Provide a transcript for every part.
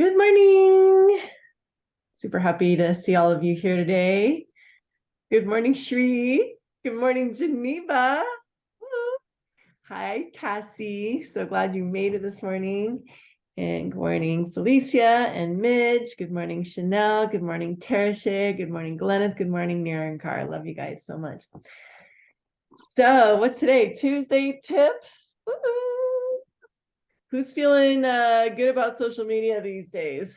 Good morning. Super happy to see all of you here today. Good morning, Shri. Good morning, Geneva. Woo. Hi, Cassie. So glad you made it this morning. And good morning, Felicia and Midge. Good morning, Chanel. Good morning, Tereshe. Good morning, Gleneth. Good morning, Nirankar. I love you guys so much. So what's today? Tuesday tips. Woo-hoo. Who's feeling good about social media these days?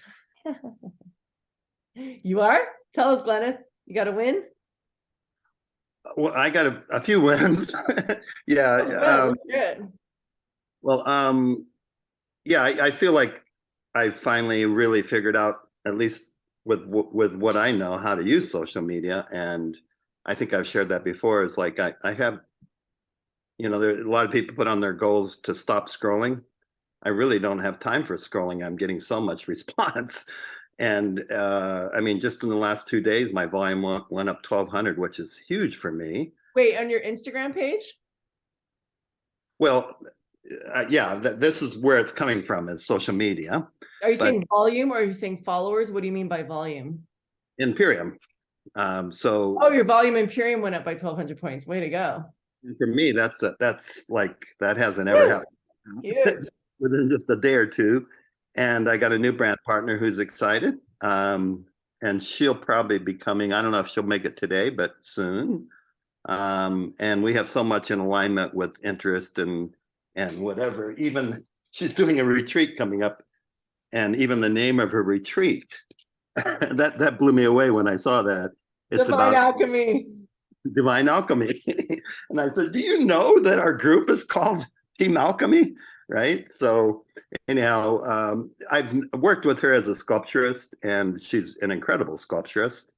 You are? Tell us, Gleneth. You got a win? Well, I got a few wins. Yeah. Oh, good. Good. Well, yeah, I feel like I finally really figured out, at least with what I know, how to use social media. And I think I've shared that before. Is like I have, there a lot of people put on their goals to stop scrolling. I really don't have time for scrolling. I'm getting so much response. And I mean, just in the last 2 days, my volume went up 1,200, which is huge for me. Wait, on your Instagram page? Well, yeah, this is where it's coming from, is social media. Are you But saying volume or are you saying followers? What do you mean by volume? Imperium. So Oh, your volume Imperium went up by 1,200 points. Way to go. for me, that's like that hasn't ever Woo! happened Huge. within just a day or two. And I got a new brand partner who's excited. And she'll probably be coming. I don't know if she'll make it today, but soon. And we have so much in alignment with interest and whatever. Even she's doing a retreat coming up, and even the name of her retreat that blew me away when I saw that. It's Divine about alchemy. divine alchemy. And I said, do you know that our group is called Team Alchemy? Right. So anyhow, I've worked with her as a sculpturist, and she's an incredible sculpturist.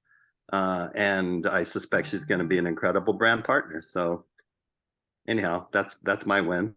And I suspect she's going to be an incredible brand partner. So anyhow, that's my win.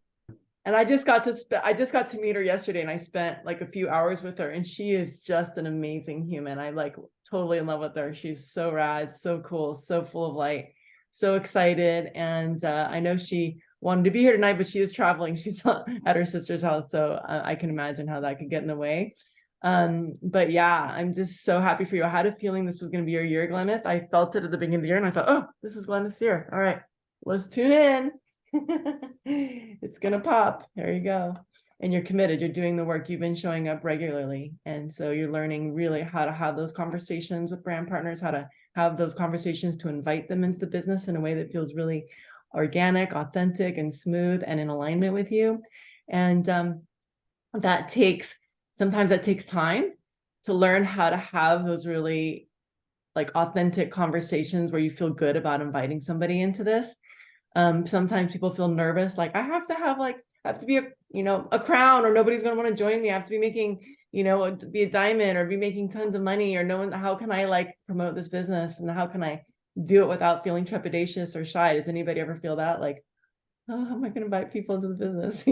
And I just got to meet her yesterday, and I spent like a few hours with her, and she is just an amazing human. I'm like totally in love with her. She's so rad, so cool, so full of light, so excited. And I know she wanted to be here tonight, but she is traveling. She's at her sister's house, so I can imagine how that could get in the way. But yeah, I'm just so happy for you. I had a feeling this was going to be your year, Gleneth. I felt it at the beginning of the year, and I thought, oh, this is Gleneth's year. All right, let's tune in. It's gonna pop. There you go. And you're committed. You're doing the work. You've been showing up regularly. And so you're learning really how to have those conversations with brand partners, how to have those conversations to invite them into the business in a way that feels really organic, authentic, and smooth and in alignment with you. And sometimes that takes time to learn how to have those really like authentic conversations where you feel good about inviting somebody into this. Sometimes people feel nervous, like I have to be a crown, or nobody's going to want to join me. I have to be making, be a diamond, or be making tons of money, or no one, how can I like promote this business, and how can I do it without feeling trepidatious or shy? Does anybody ever feel that, like, oh, how am I going to invite people into the business?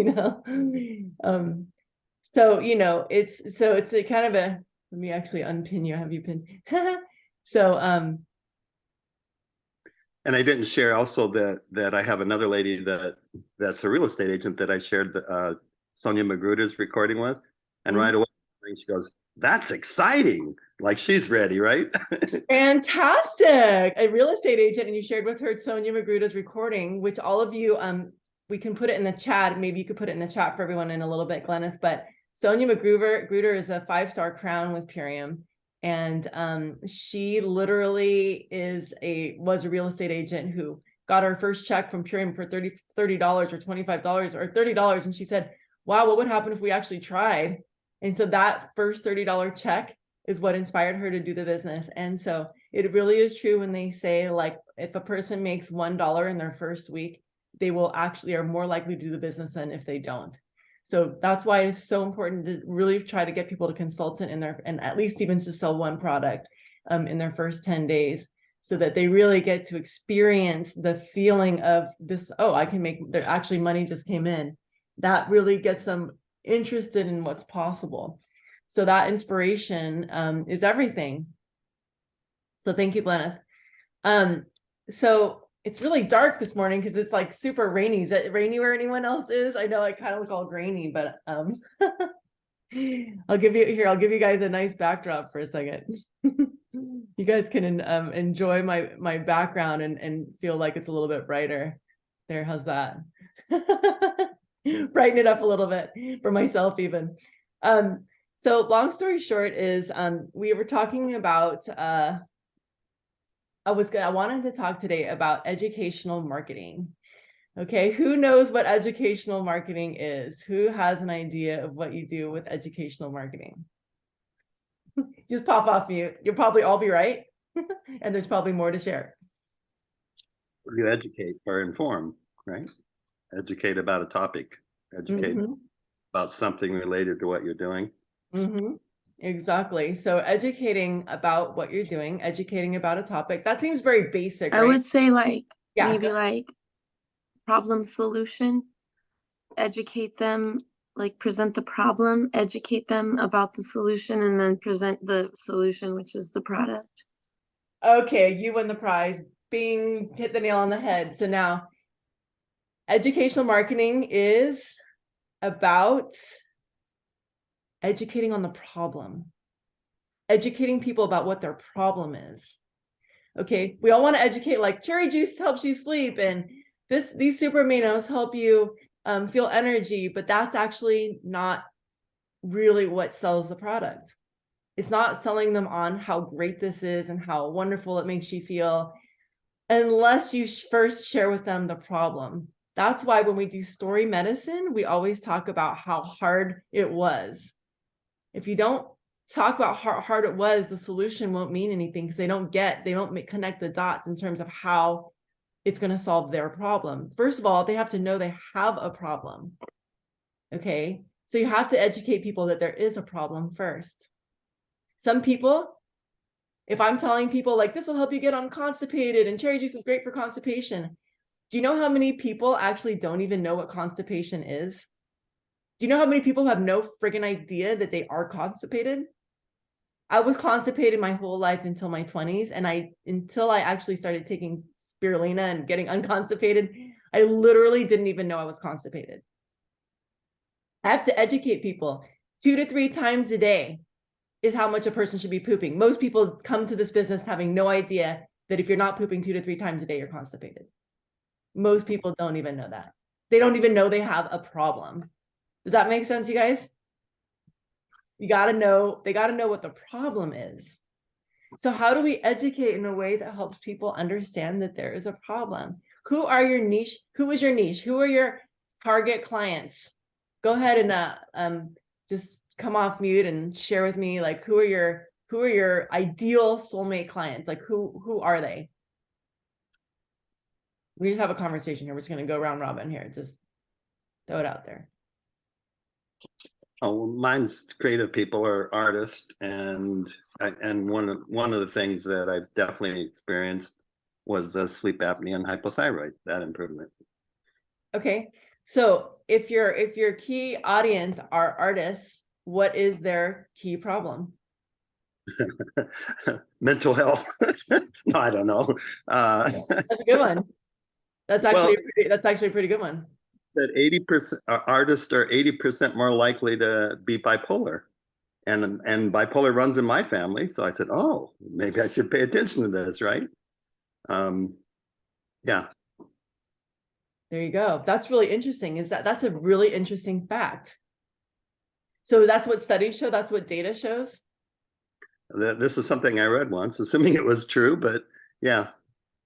So it's a kind of a, let me actually unpin you. Have you pinned? So And I didn't share also that I have another lady that's a real estate agent that I shared Sonia Magruder's recording with, and right away she goes, "That's exciting!" Like she's ready, right? Fantastic. A real estate agent, and you shared with her Sonia Magruder's recording, which all of you, we can put it in the chat. Maybe you could put it in the chat for everyone in a little bit, Gleneth. But Sonia Magruder is a 5-star crown with Purium. And she literally was a real estate agent who got her first check from Purium for $30 or $25 or $30. And she said, wow, what would happen if we actually tried? And so that first $30 check is what inspired her to do the business. And so it really is true when they say, like, if a person makes $1 in their first week, they will actually are more likely to do the business than if they don't. So that's why it's so important to really try to get people to consultant and at least even to sell one product in their first 10 days, so that they really get to experience the feeling of this, oh, I can make, there actually money just came in. That really gets them interested in what's possible. So that inspiration is everything. So thank you, Gleneth. So it's really dark this morning because it's like super rainy. Is it rainy where anyone else is? I know I kind of look all grainy, but I'll give you guys a nice backdrop for a second. You guys can enjoy my background and feel like it's a little bit brighter. There, how's that? Brighten it up a little bit for myself even. So long story short is we were talking about I wanted to talk today about educational marketing. Okay, who knows what educational marketing is? Who has an idea of what you do with educational marketing? Just pop off mute. You'll probably all be right. And there's probably more to share. You educate or inform, right? Educate about a topic, educate about something related to what you're doing. Exactly. So educating about what you're doing, educating about a topic, that seems very basic, I right? would say like Yeah, maybe like problem solution, educate them, like present the problem, educate them about the solution, and then present the solution, which is the product. Okay, you win the prize. Bing, hit the nail on the head. So now educational marketing is about educating on the problem, educating people about what their problem is. Okay, we all want to educate, like cherry juice helps you sleep, and these super aminos help you feel energy, but that's actually not really what sells the product. It's not selling them on how great this is and how wonderful it makes you feel, unless you first share with them the problem. That's why when we do story medicine, we always talk about how hard it was. If you don't talk about how hard it was, the solution won't mean anything, because they don't connect the dots in terms of how it's going to solve their problem. First of all, they have to know they have a problem. Okay, so you have to educate people that there is a problem first. Some people, if I'm telling people like this will help you get unconstipated and cherry juice is great for constipation, do you know how many people actually don't even know what constipation is? Do you know how many people have no friggin' idea that they are constipated? I was constipated my whole life until my 20s, and until I actually started taking spirulina and getting unconstipated, I literally didn't even know I was constipated. I have to educate people 2 to 3 times a day is how much a person should be pooping. Most people come to this business having no idea that if you're not pooping 2 to 3 times a day, you're constipated. Most people don't even know that. They don't even know they have a problem. Does that make sense, you guys? They got to know what the problem is. So how do we educate in a way that helps people understand that there is a problem? Who are your niche? Who is your niche? Who are your target clients? Go ahead and just come off mute and share with me, like, who are your ideal soulmate clients? Like, who are they? We just have a conversation here. We're just going to go round robin here. Just throw it out there. Oh, well, mine's creative people or artists, and one of the things that I've definitely experienced was sleep apnea and hypothyroid, that improvement. Okay, so if your key audience are artists, what is their key problem? Mental health. No, I don't know. That's a good one. That's actually a pretty good one. That 80% artists are 80% more likely to be bipolar, and bipolar runs in my family. So I said, oh, maybe I should pay attention to this, right? Yeah. There you go. That's really interesting. That's a really interesting fact. So that's what studies show. That's what data shows. This is something I read once, assuming it was true, but yeah.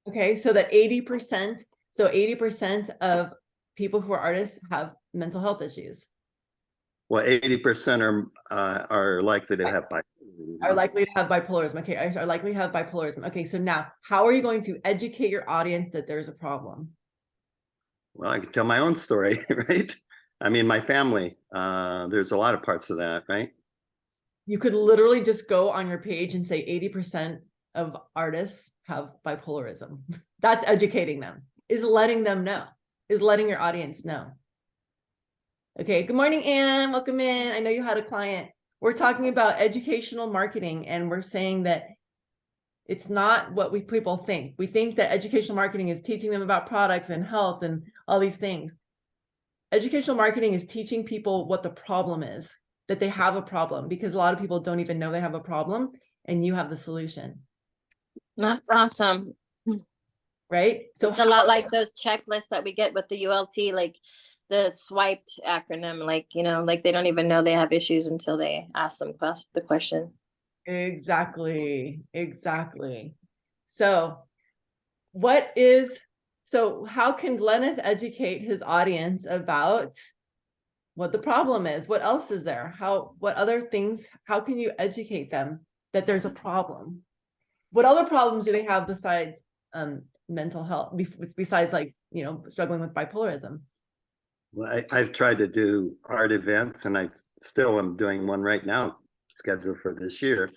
Okay, so that 80%. So 80% of people who are artists have mental health issues. Well, 80% are likely to have bipolarism. Are likely to have bipolarism. Okay, are likely to have bipolarism. Okay, so now how are you going to educate your audience that there's a problem? Well, I can tell my own story, right? I mean, my family, there's a lot of parts of that, right? You could literally just go on your page and say 80% of artists have bipolarism. That's educating them, is letting them know, is letting your audience know. Okay, good morning, Anne. Welcome in. I know you had a client. We're talking about educational marketing, and we're saying that it's not what people think. We think that educational marketing is teaching them about products and health and all these things. Educational marketing is teaching people what the problem is, that they have a problem, because a lot of people don't even know they have a problem, and you have the solution, That's awesome. right? So It's a lot like those checklists that we get with the ULT, like the swiped acronym, like, you know, like they don't even know they have issues until they ask them the question. exactly. So how can Glenneth educate his audience about what the problem is? What else is there? What other things, how can you educate them that there's a problem? What other problems do they have besides mental health, besides, like, you know, struggling with bipolarism? Well, I've tried to do art events, and I still am doing one right now, scheduled for this year.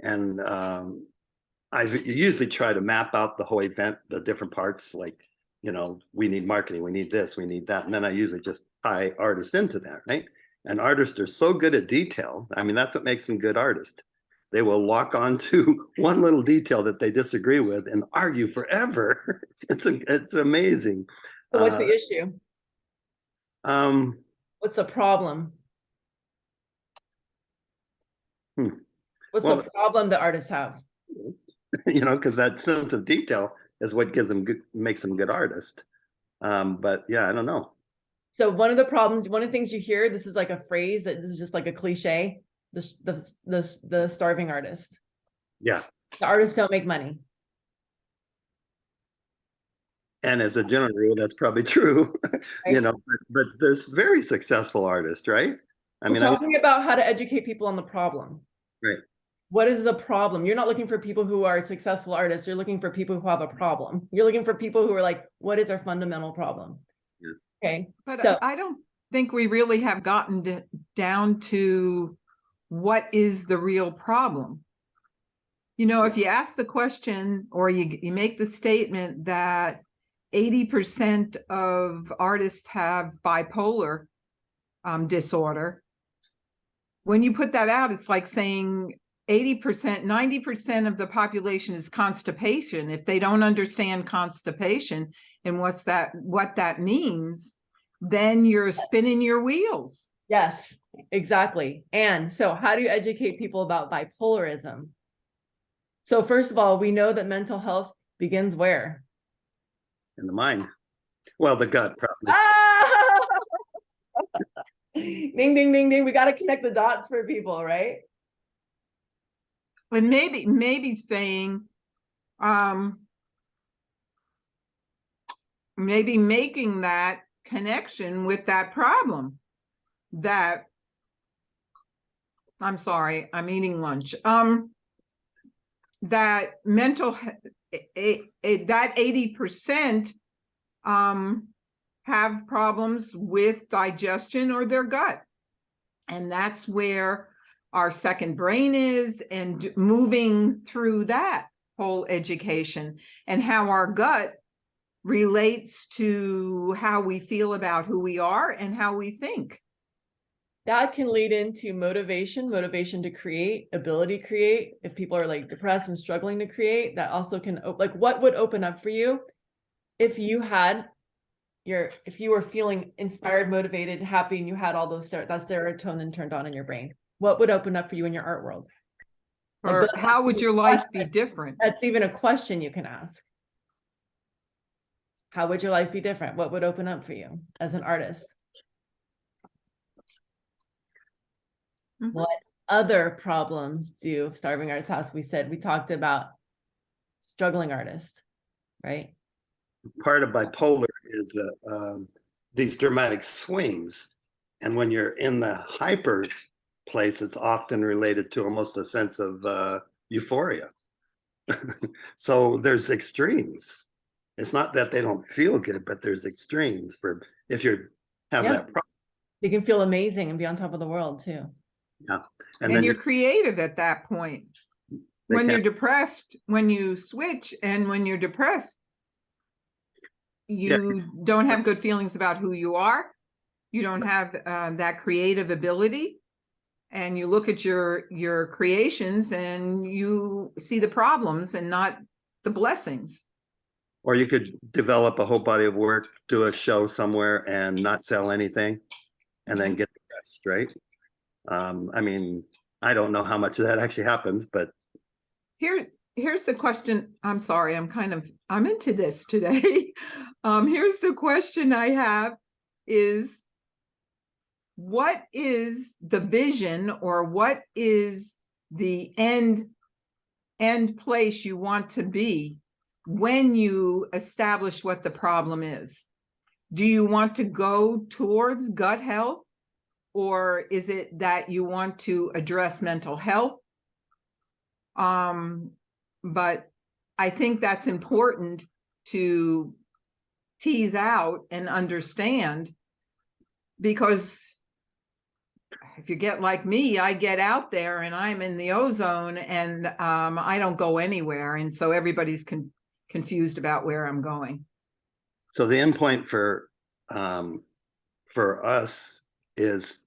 And I usually try to map out the whole event, the different parts, like, you know, we need marketing, we need this, we need that. And then I usually just tie artists into that, right? And artists are so good at detail. I mean, that's what makes them good artists. They will lock on to one little detail that they disagree with and argue forever. It's amazing. So what's the issue? What's the problem? What's the problem that artists have? You know, because that sense of detail is what makes them good artists. But yeah, I don't know. So one of the things you hear, this is like a phrase that this is just like a cliche, the starving artist. Yeah. The artists don't make money. And as a general rule, that's probably true, Right? you know, but there's very successful artists, right? I We're mean, talking about how to educate people on the problem. right. What is the problem? You're not looking for people who are successful artists. You're looking for people who have a problem. You're looking for people who are like, what is our fundamental problem? Yeah. Okay. But So I don't think we really have gotten down to what is the real problem. You know, if you ask the question or you make the statement that 80% of artists have bipolar disorder, when you put that out, it's like saying 80%, 90% of the population is constipation. If they don't understand constipation and what that means, then you're spinning your wheels. yes, exactly. And so how do you educate people about bipolarism? So first of all, we know that mental health begins where? In the mind. Well, the gut probably. Ah! Ding, ding, ding, ding. We got to connect the dots for people, right? And maybe saying, maybe making that connection with that problem that, I'm sorry, I'm eating lunch. That mental, that 80% have problems with digestion or their gut. And that's where our second brain is, and moving through that whole education and how our gut relates to how we feel about who we are and how we think. That can lead into motivation to create, ability to create. If people are like depressed and struggling to create, that also can, like, what would open up for you if you were feeling inspired, motivated, happy, and you had all those that serotonin turned on in your brain? What would open up for you in your art world? Or how would your life be different? That's even a question you can ask. How would your life be different? What would open up for you as an artist? Mm-hmm. What other problems do starving artists have? We talked about struggling artists, right? Part of bipolar is these dramatic swings. And when you're in the hyper place, it's often related to almost a sense of euphoria. So there's extremes. It's not that they don't feel good, but there's extremes for if you have that problem. You can feel amazing and be on top of the world too. Yeah. And then you're creative at that point. When you're depressed, when you switch, and when you're depressed, you don't have good feelings about who you are. You don't have that creative ability. And you look at your creations and you see the problems and not the blessings. Or you could develop a whole body of work, do a show somewhere and not sell anything, and then get the rest, right? I mean, I don't know how much of that actually happens, but Here's the question. I'm sorry, I'm into this today. Here's the question I have is, what is the vision, or what is the end place you want to be when you establish what the problem is? Do you want to go towards gut health, or is it that you want to address mental health? But I think that's important to tease out and understand, because if you get like me, I get out there and I'm in the ozone, and I don't go anywhere. And so everybody's confused about where I'm going. so the endpoint for us is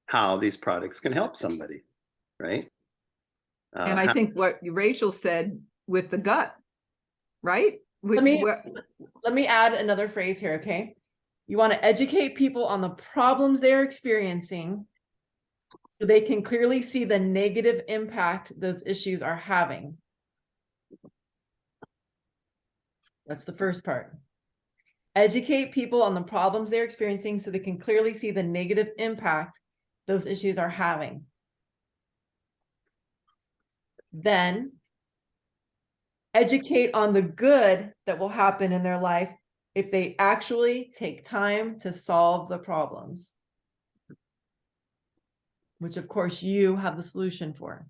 how these products can help somebody, right? And I think what Rachel said with the gut, right? Let me add another phrase here, okay? You want to educate people on the problems they're experiencing so they can clearly see the negative impact those issues are having. That's the first part. Educate people on the problems they're experiencing so they can clearly see the negative impact those issues are having. Then educate on the good that will happen in their life if they actually take time to solve the problems, which of course you have the solution for.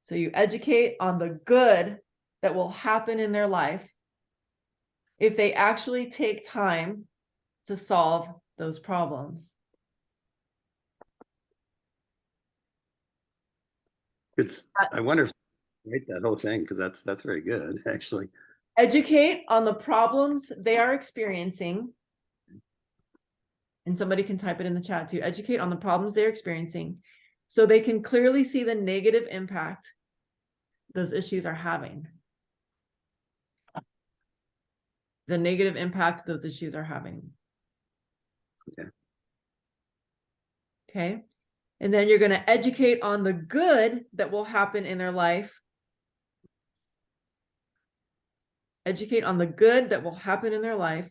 So you educate on the good that will happen in their life if they actually take time to solve those problems. I wonder if I write that whole thing, because that's very good, actually. Educate on the problems they are experiencing. And somebody can type it in the chat too. Educate on the problems they're experiencing so they can clearly see the negative impact those issues are having. The negative impact those issues are having. Okay. Okay. And then you're going to educate on the good that will happen in their life. Educate on the good that will happen in their life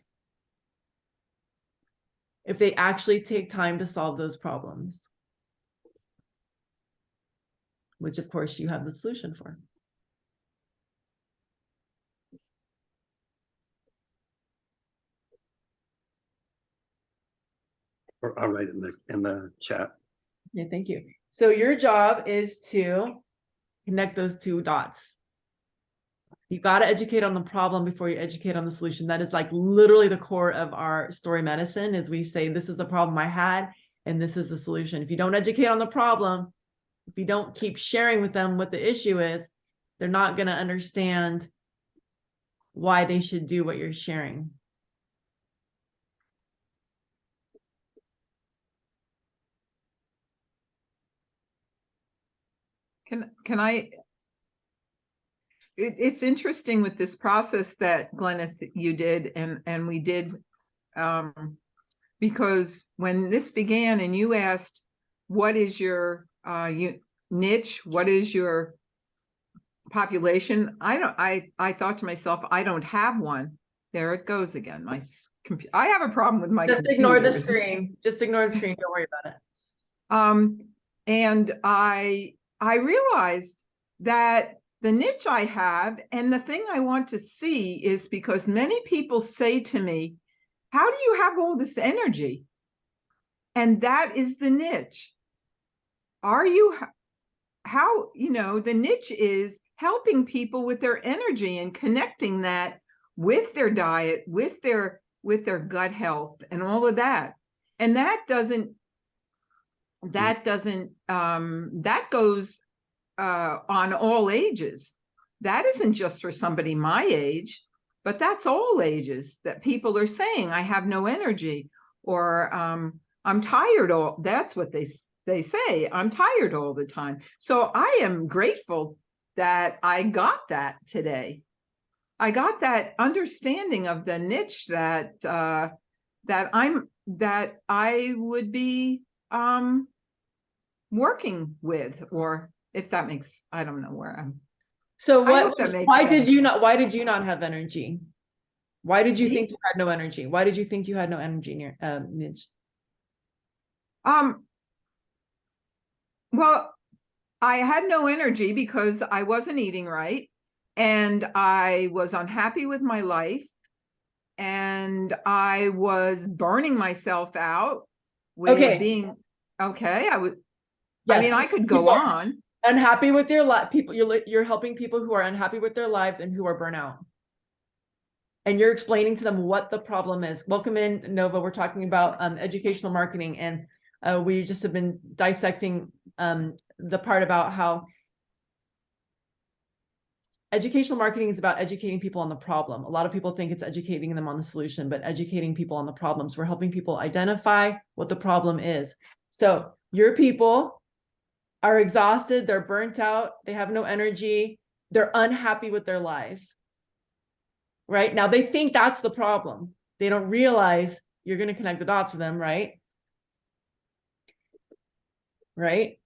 if they actually take time to solve those problems, which of course you have the solution for. Or I'll write it in the chat. Okay, thank you. So your job is to connect those two dots. You got to educate on the problem before you educate on the solution. That is like literally the core of our story medicine, is we say, this is the problem I had, and this is the solution. If you don't educate on the problem, if you don't keep sharing with them what the issue is, they're not going to understand why they should do what you're sharing. Can I? It's interesting with this process that Gleneth, you did, and we did, because when this began and you asked, what is your niche? What is your population? I thought to myself, I don't have one. There it goes again. I have a problem with my Just ignore the computers. screen. Just ignore the screen. Don't worry about it. And I realized that the niche I have, and the thing I want to see, is because many people say to me, how do you have all this energy? And that is the niche. The niche is helping people with their energy and connecting that with their diet, with their gut health and all of that. And that goes on all ages. That isn't just for somebody my age, but that's all ages, that people are saying, I have no energy, or I'm tired. That's what they say, I'm tired all the time. So I am grateful that I got that today. I got that understanding of the niche that I would be working with, or if that makes, I don't know where I'm. So I what, hope that makes why sense. why did you not have energy? Why did you Me? think you had no energy? Why did you think you had no energy in your, Midge? Well, I had no energy because I wasn't eating right, and I was unhappy with my life, and I was burning myself out with Okay. being, okay, I mean, Yes. I could People go are on. unhappy with their life. People, you're helping people who are unhappy with their lives and who are burnout. And you're explaining to them what the problem is. Welcome in, Nova. We're talking about educational marketing, and we just have been dissecting the part about how educational marketing is about educating people on the problem. A lot of people think it's educating them on the solution, but educating people on the problems. We're helping people identify what the problem is. So your people are exhausted, they're burnt out, they have no energy, they're unhappy with their lives. Right? Now they think that's the problem. They don't realize you're going to connect the dots for them, right? Right?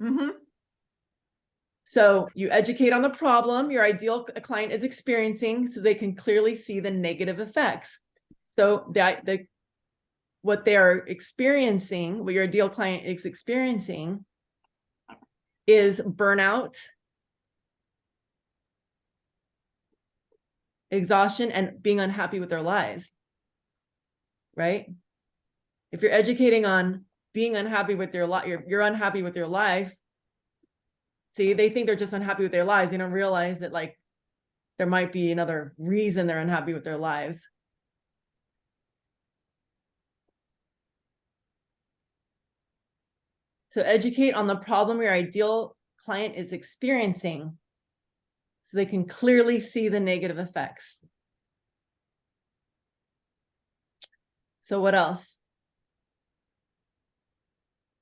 Mm-hmm. So you educate on the problem your ideal client is experiencing so they can clearly see the negative effects. So what they are experiencing, what your ideal client is experiencing is burnout, exhaustion, and being unhappy with their lives. Right? If you're educating on being unhappy with your life, you're unhappy with your life. See, they think they're just unhappy with their lives. They don't realize that like there might be another reason they're unhappy with their lives. So educate on the problem your ideal client is experiencing so they can clearly see the negative effects. So what else?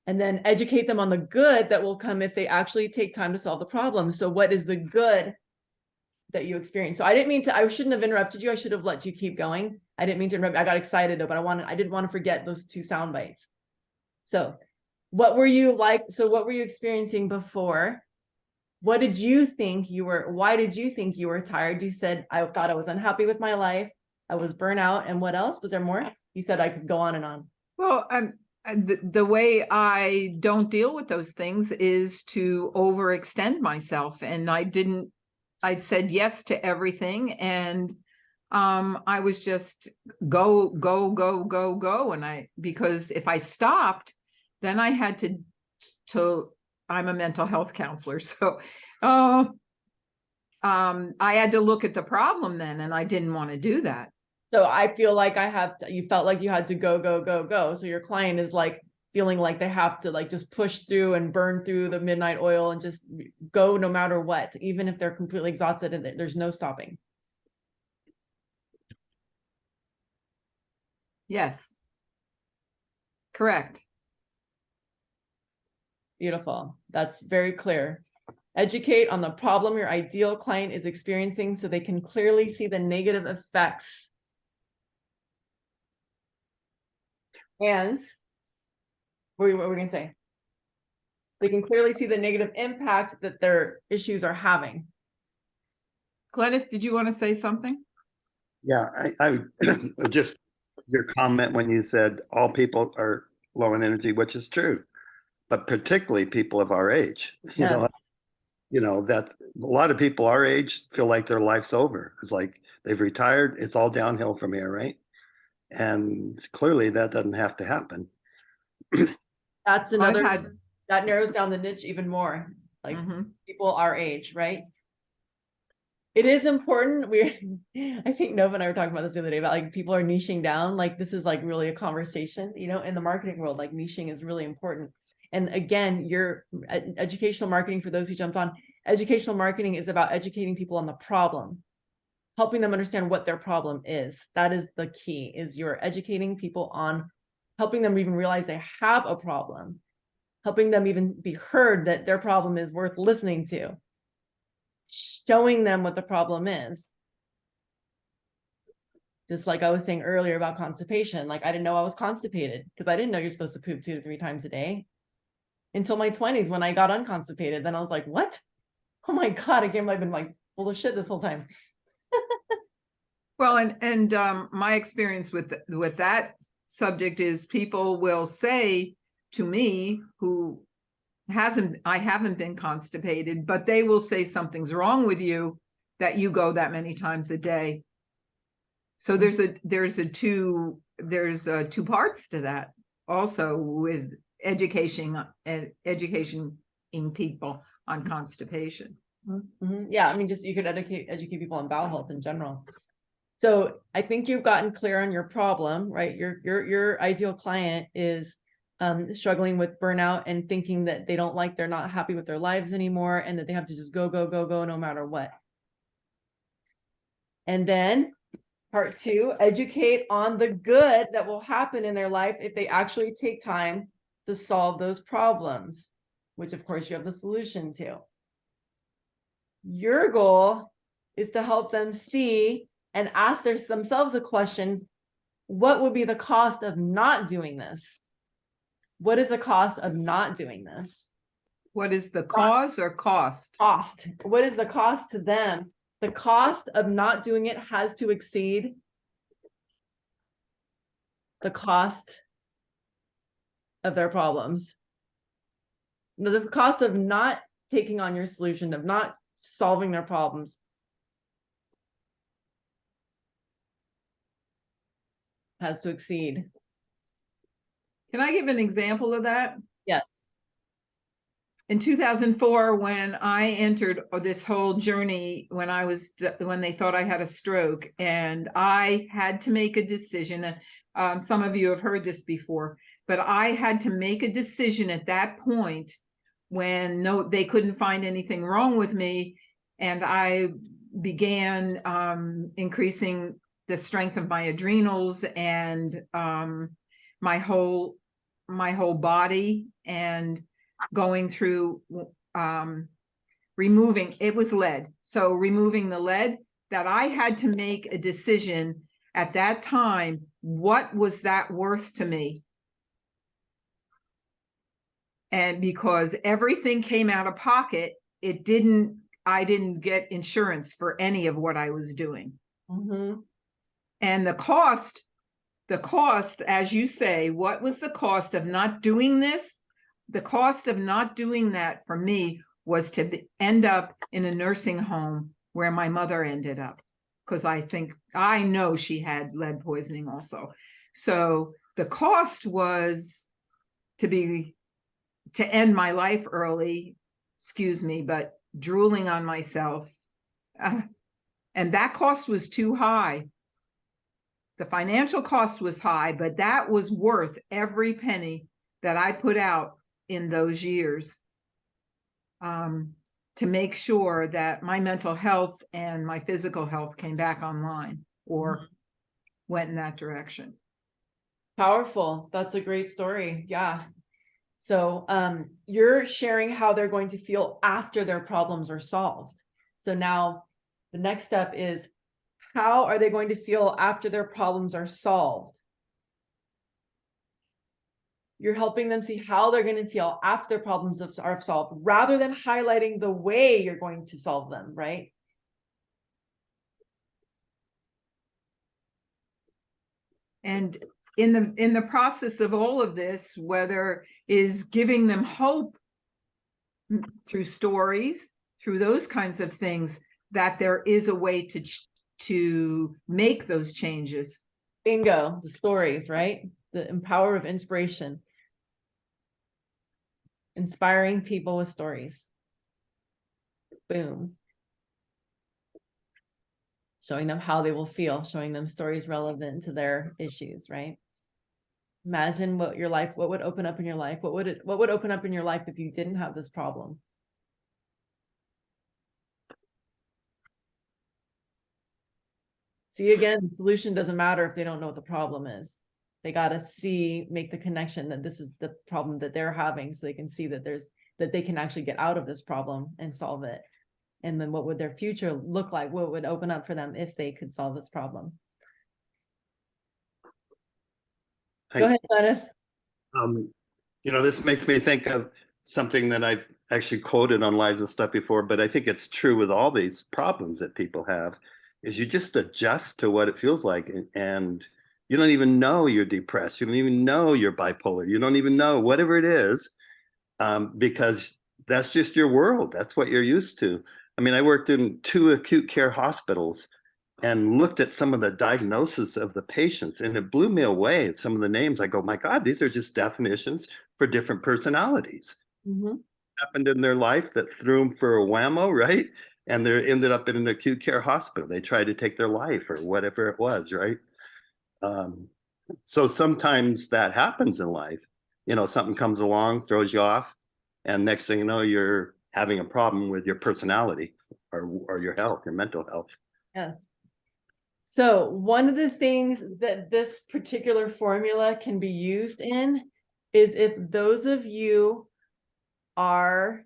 And then educate them on the good that will come if they actually take time to solve the problem. So what is the good that you experience? So I shouldn't have interrupted you. I should have let you keep going. I didn't mean to interrupt. I got excited though, but I didn't want to forget those 2 sound bites. So what were you like? So what were you experiencing before? What did you think why did you think you were tired? You said, I thought I was unhappy with my life. I was burnout. And what else? Was there more? You said I could go on and on. Well, the way I don't deal with those things is to overextend myself. And I'd said yes to everything. And I was just go, go, go, go, go. And because if I stopped, then I had I'm a mental health counselor. So I had to look at the problem then, and I didn't want to do that. So I feel like you felt like you had to go, go, go, go. So your client is like feeling like they have to like just push through and burn through the midnight oil and just go no matter what, even if they're completely exhausted and there's no stopping. Yes. Correct. Beautiful. That's very clear. Educate on the problem your ideal client is experiencing so they can clearly see the negative effects. And what were we going to say? They can clearly see the negative impact that their issues are having. Glennis, did you want to say something? Yeah, I just your comment when you said all people are low in energy, which is true, but particularly people of our age. You know, that's a lot of people our age feel like their life's over. It's like they've retired. It's all downhill from here, right? And clearly that doesn't have to happen. That's another, that narrows down the niche even more, like people our age, right? It is important. I think Nova and I were talking about this the other day about like people are niching down. Like this is like really a conversation, you know, in the marketing world, like niching is really important. And again, your educational marketing, for those who jumped on, educational marketing is about educating people on the problem, helping them understand what their problem is. That is the key, is you're educating people on helping them even realize they have a problem, helping them even be heard that their problem is worth listening to, showing them what the problem is. Just like I was saying earlier about constipation, like I didn't know I was constipated because I didn't know you're supposed to poop 2 to 3 times a day until my 20s when I got unconstipated. Then I was like, what? Oh my God, I can't believe I've been like full of shit this whole time. Well, and my experience with that subject is people will say to me who I haven't been constipated, but they will say something's wrong with you that you go that many times a day. So there's two parts to that also with educating people on constipation. Yeah, I mean, just you could educate people on bowel health in general. So I think you've gotten clear on your problem, right? Your ideal client is struggling with burnout and thinking that they're not happy with their lives anymore, and that they have to just go no matter what. And then part 2, educate on the good that will happen in their life if they actually take time to solve those problems, which of course you have the solution to. Your goal is to help them see and ask themselves a question: what would be the cost of not doing this? What is the cost of not doing this? What is the cause or cost? Cost. What is the cost to them? The cost of not doing it has to exceed the cost of their problems. The cost of not taking on your solution, of not solving their problems, has to exceed. Can I give an example of that? Yes. In 2004, when I entered this whole journey, when they thought I had a stroke, and I had to make a decision, and some of you have heard this before, but I had to make a decision at that point when they couldn't find anything wrong with me, and I began increasing the strength of my adrenals and my whole body, and going through removing, it was lead. So removing the lead, that I had to make a decision at that time, what was that worth to me? And because everything came out of pocket, I didn't get insurance for any of what I was doing. Mm-hmm. And the cost, as you say, what was the cost of not doing this? The cost of not doing that for me was to end up in a nursing home where my mother ended up, because I know she had lead poisoning also. So the cost was to end my life early, excuse me, but drooling on myself. And that cost was too high. The financial cost was high, but that was worth every penny that I put out in those years to make sure that my mental health and my physical health came back online or went in that direction. Powerful. That's a great story. Yeah. So you're sharing how they're going to feel after their problems are solved. So now the next step is, how are they going to feel after their problems are solved? You're helping them see how they're going to feel after their problems are solved, rather than highlighting the way you're going to solve them, right? And in the process of all of this, whether is giving them hope through stories, through those kinds of things, that there is a way to make those changes. Bingo, the stories, right? The power of inspiration. Inspiring people with stories. Boom. Showing them how they will feel, showing them stories relevant to their issues, right? Imagine what would open up in your life. What would open up in your life if you didn't have this problem? See, again, the solution doesn't matter if they don't know what the problem is. They got to make the connection that this is the problem that they're having, so they can see that they can actually get out of this problem and solve it. And then what would their future look like? What would open up for them if they could solve this problem? Go ahead, Glennis. Um, this makes me think of something that I've actually quoted on Lives and Stuff before, but I think it's true with all these problems that people have, is you just adjust to what it feels like. And you don't even know you're depressed. You don't even know you're bipolar. You don't even know whatever it is, because that's just your world. That's what you're used to. I mean, I worked in 2 acute care hospitals and looked at some of the diagnosis of the patients, and it blew me away. Some of the names, I go, my God, these are just definitions for different personalities. Mhm. Happened in their life that threw them for a whammo, right? And they ended up in an acute care hospital. They tried to take their life or whatever it was, right? Um, so sometimes that happens in life. Something comes along, throws you off, and next thing you know, you're having a problem with your personality or your health, your mental health. Yes. So one of the things that this particular formula can be used in is if those of you are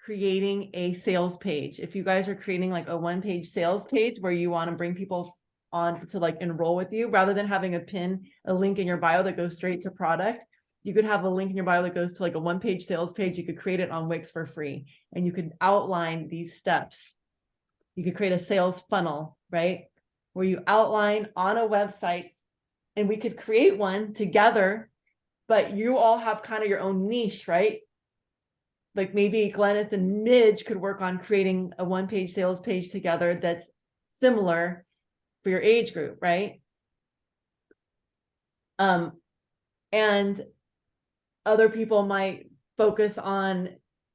creating a sales page, if you guys are creating like a 1-page sales page where you want to bring people on to like enroll with you, rather than having a link in your bio that goes straight to product, you could have a link in your bio that goes to like a 1-page sales page. You could create it on Wix for free, and you could outline these steps. You could create a sales funnel, right? Where you outline on a website, and we could create one together, but you all have kind of your own niche, right? Like maybe Gleneth and Midge could work on creating a 1-page sales page together that's similar for your age group, right? And other people might focus on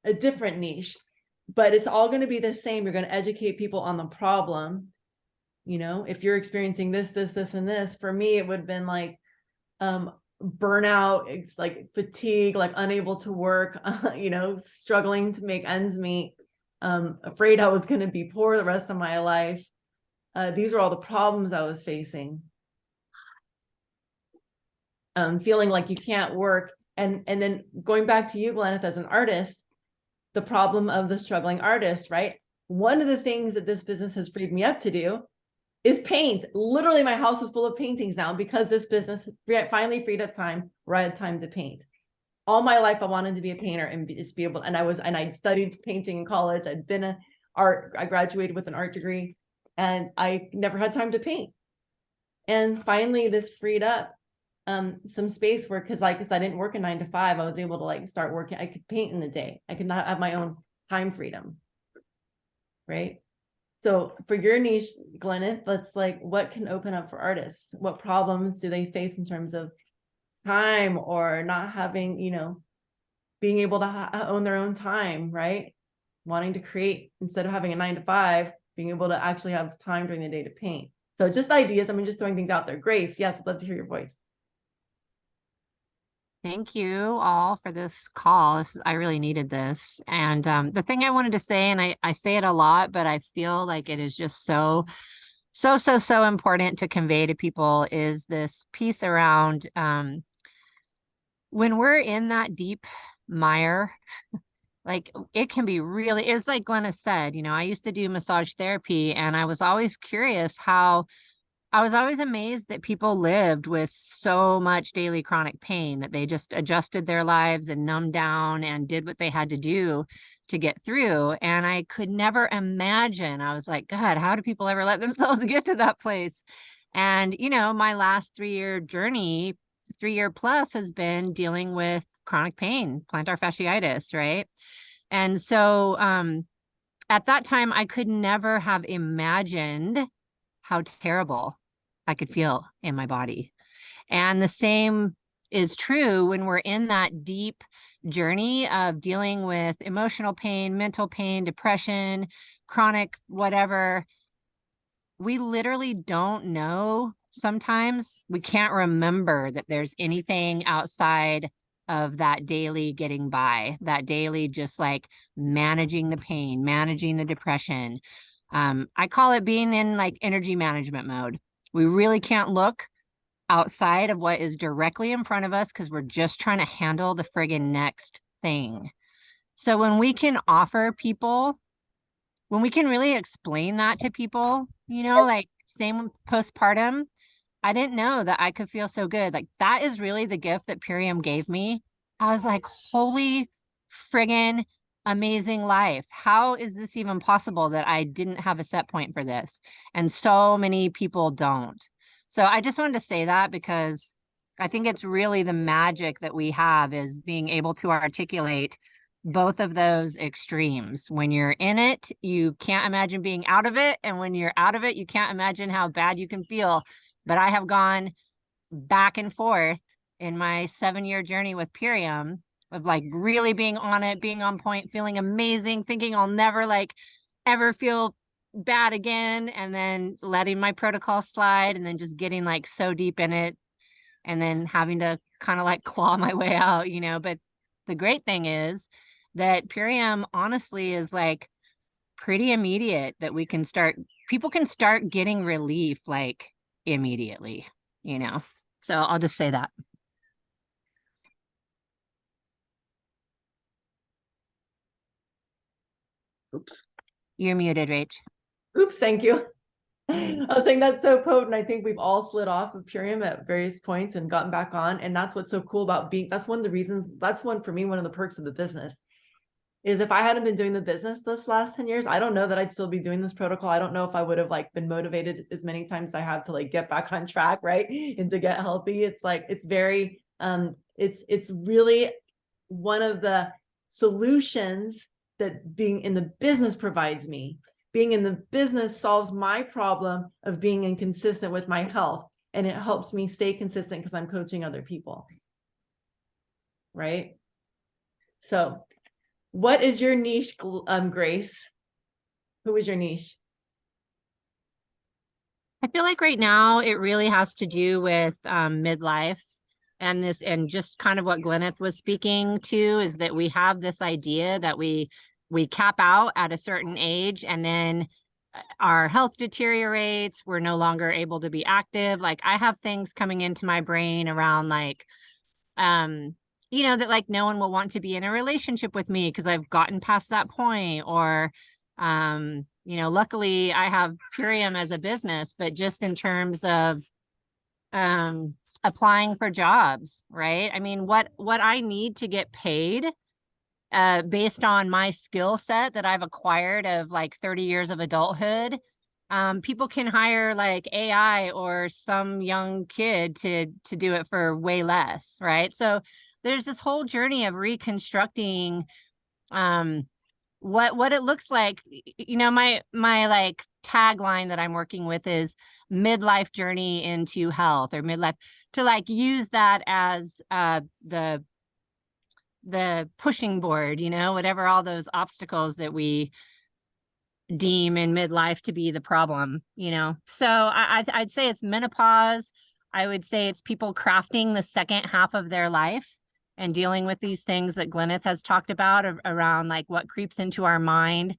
a different niche, but it's all going to be the same. You're going to educate people on the problem. If you're experiencing this, and this, for me, it would have been like, burnout, it's like fatigue, like unable to work, struggling to make ends meet, afraid I was going to be poor the rest of my life. These are all the problems I was facing. Feeling like you can't work. And then going back to you, Gleneth, as an artist, the problem of the struggling artist, right? One of the things that this business has freed me up to do is paint. Literally, my house is full of paintings now because this business finally freed up time where I had time to paint. All my life, I wanted to be a painter and just be able, and I studied painting in college. I graduated with an art degree, and I never had time to paint. And finally, this freed up some space where, because I didn't work a 9 to 5, I was able to like start working. I could paint in the day. I could not have my own time freedom, right? So for your niche, Gleneth, let's like, what can open up for artists? What problems do they face in terms of time or not having, being able to own their own time, right? Wanting to create instead of having a 9 to 5, being able to actually have time during the day to paint. So just ideas. Just throwing things out there. Grace, yes, I'd love to hear your voice. Thank you all for this call. I really needed this. And the thing I wanted to say, and I say it a lot, but I feel like it is just so important to convey to people, is this piece around when we're in that deep mire, like it can be really, it's like Glenna said, I used to do massage therapy, and I was always curious I was always amazed that people lived with so much daily chronic pain, that they just adjusted their lives and numbed down and did what they had to do to get through. And I could never imagine. I was like, God, how do people ever let themselves get to that place? And, my last 3-year journey, 3-year plus, has been dealing with chronic pain, plantar fasciitis, right? And so at that time, I could never have imagined how terrible I could feel in my body. And the same is true when we're in that deep journey of dealing with emotional pain, mental pain, depression, chronic whatever. We literally don't know. Sometimes we can't remember that there's anything outside of that daily getting by, that daily just like managing the pain, managing the depression. I call it being in like energy management mode. We really can't look outside of what is directly in front of us because we're just trying to handle the friggin' next thing. So when we can offer people, when we can really explain that to people, like same with postpartum, I didn't know that I could feel so good. Like that is really the gift that Purium gave me. I was like, holy friggin' amazing life. How is this even possible that I didn't have a set point for this? And so many people don't. So I just wanted to say that because I think it's really the magic that we have is being able to articulate both of those extremes. When you're in it, you can't imagine being out of it. And when you're out of it, you can't imagine how bad you can feel. But I have gone back and forth in my 7-year journey with Purium of like really being on it, being on point, feeling amazing, thinking I'll never like ever feel bad again, and then letting my protocol slide and then just getting like so deep in it and then having to kind of like claw my way out, you know. But the great thing is that Purium honestly is like pretty immediate, that we can start, people can start getting relief like immediately, you know. So I'll just say that. Oops. You're muted, Rach. Oops, thank you. I was saying that's so potent. I think we've all slid off of Purium at various points and gotten back on. And that's what's so cool about being, that's one of the reasons, that's one for me, one of the perks of the business is if I hadn't been doing the business this last 10 years, I don't know that I'd still be doing this protocol. I don't know if I would have like been motivated as many times as I have to like get back on track, right? And to get healthy. It's like, it's very, it's really one of the solutions that being in the business provides me. Being in the business solves my problem of being inconsistent with my health. And it helps me stay consistent because I'm coaching other people. Right? So what is your niche, Grace? Who is your niche? I feel like right now it really has to do with midlife and this, and just kind of what Glyneth was speaking to is that we have this idea that we cap out at a certain age and then our health deteriorates. We're no longer able to be active. Like I have things coming into my brain around like, you know, that like no one will want to be in a relationship with me because I've gotten past that point, or, you know, luckily I have Purium as a business, but just in terms of, applying for jobs, right? I mean, what I need to get paid, based on my skill set that I've acquired of like 30 years of adulthood, people can hire like AI or some young kid to do it for way less, right? So there's this whole journey of reconstructing what it looks like. You know, my like tagline that I'm working with is midlife journey into health, or midlife, to like use that as the pushing board, you know, whatever all those obstacles that we deem in midlife to be the problem, you know. So I'd say it's menopause. I would say it's people crafting the second half of their life and dealing with these things that Glyneth has talked about around like what creeps into our mind.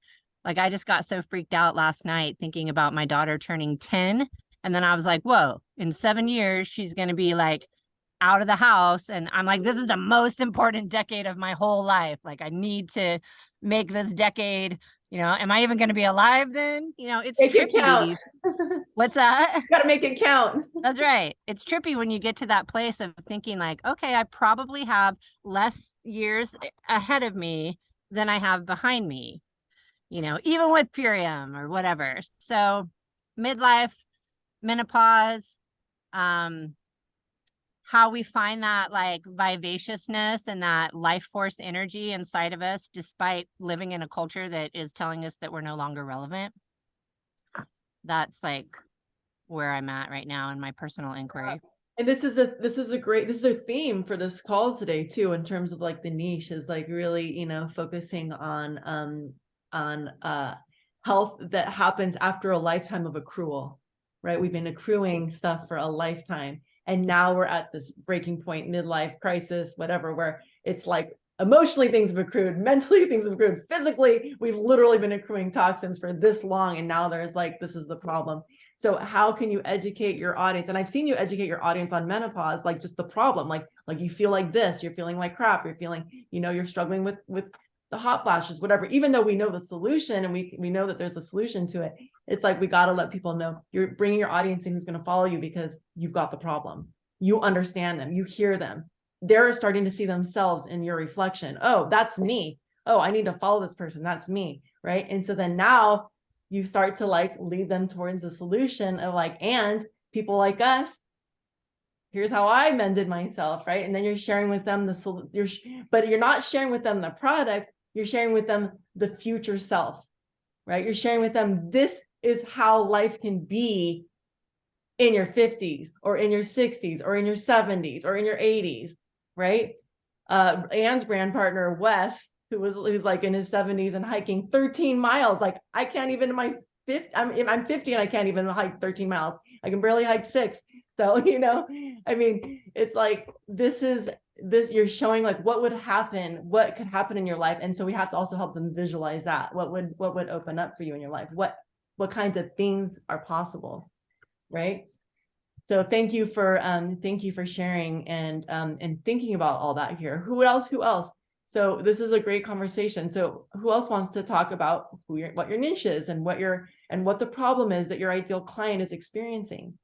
Like I just got so freaked out last night thinking about my daughter turning 10. And then I was like, whoa, in 7 years, she's going to be like out of the house. And I'm like, this is the most important decade of my whole life. Like I need to make this decade, you know, am I even going to be alive then? You know, it's Make it trippy. count. What's that? Got to make it count. That's right. It's trippy when you get to that place of thinking like, okay, I probably have less years ahead of me than I have behind me, you know, even with Purium or whatever. So midlife, menopause, how we find that like vivaciousness and that life force energy inside of us, despite living in a culture that is telling us that we're no longer relevant. That's like where I'm at right now in my personal inquiry. And this is a theme for this call today too, in terms of like the niche is like really, you know, focusing on health that happens after a lifetime of accrual, right? We've been accruing stuff for a lifetime. And now we're at this breaking point, midlife crisis, whatever, where it's like emotionally things have accrued, mentally things have accrued, physically, we've literally been accruing toxins for this long. And now there's like, this is the problem. So how can you educate your audience? And I've seen you educate your audience on menopause, like just the problem, like you feel like this, you're feeling like crap, you're feeling, you know, you're struggling with the hot flashes, whatever, even though we know the solution and we know that there's a solution to it, it's like we got to let people know you're bringing your audience in who's going to follow you because you've got the problem. You understand them, you hear them. They're starting to see themselves in your reflection. Oh, that's me. Oh, I need to follow this person. That's me. Right. And so then now you start to like lead them towards a solution of like, and people like us, here's how I mended myself, right? And then you're sharing with them but you're not sharing with them the product, you're sharing with them the future self, right? You're sharing with them, this is how life can be in your 50s or in your 60s or in your 70s or in your 80s, right? Anne's brand partner, Wes, who's like in his 70s and hiking 13 miles. Like I can't even in my 50, I'm 50 and I can't even hike 13 miles. I can barely hike 6. So, I mean, it's like, this, you're showing like what would happen, what could happen in your life. And so we have to also help them visualize that. What would open up for you in your life? What kinds of things are possible, right? So thank you for sharing and thinking about all that here. Who else? So this is a great conversation. So who else wants to talk about what your niche is and what the problem is that your ideal client is experiencing?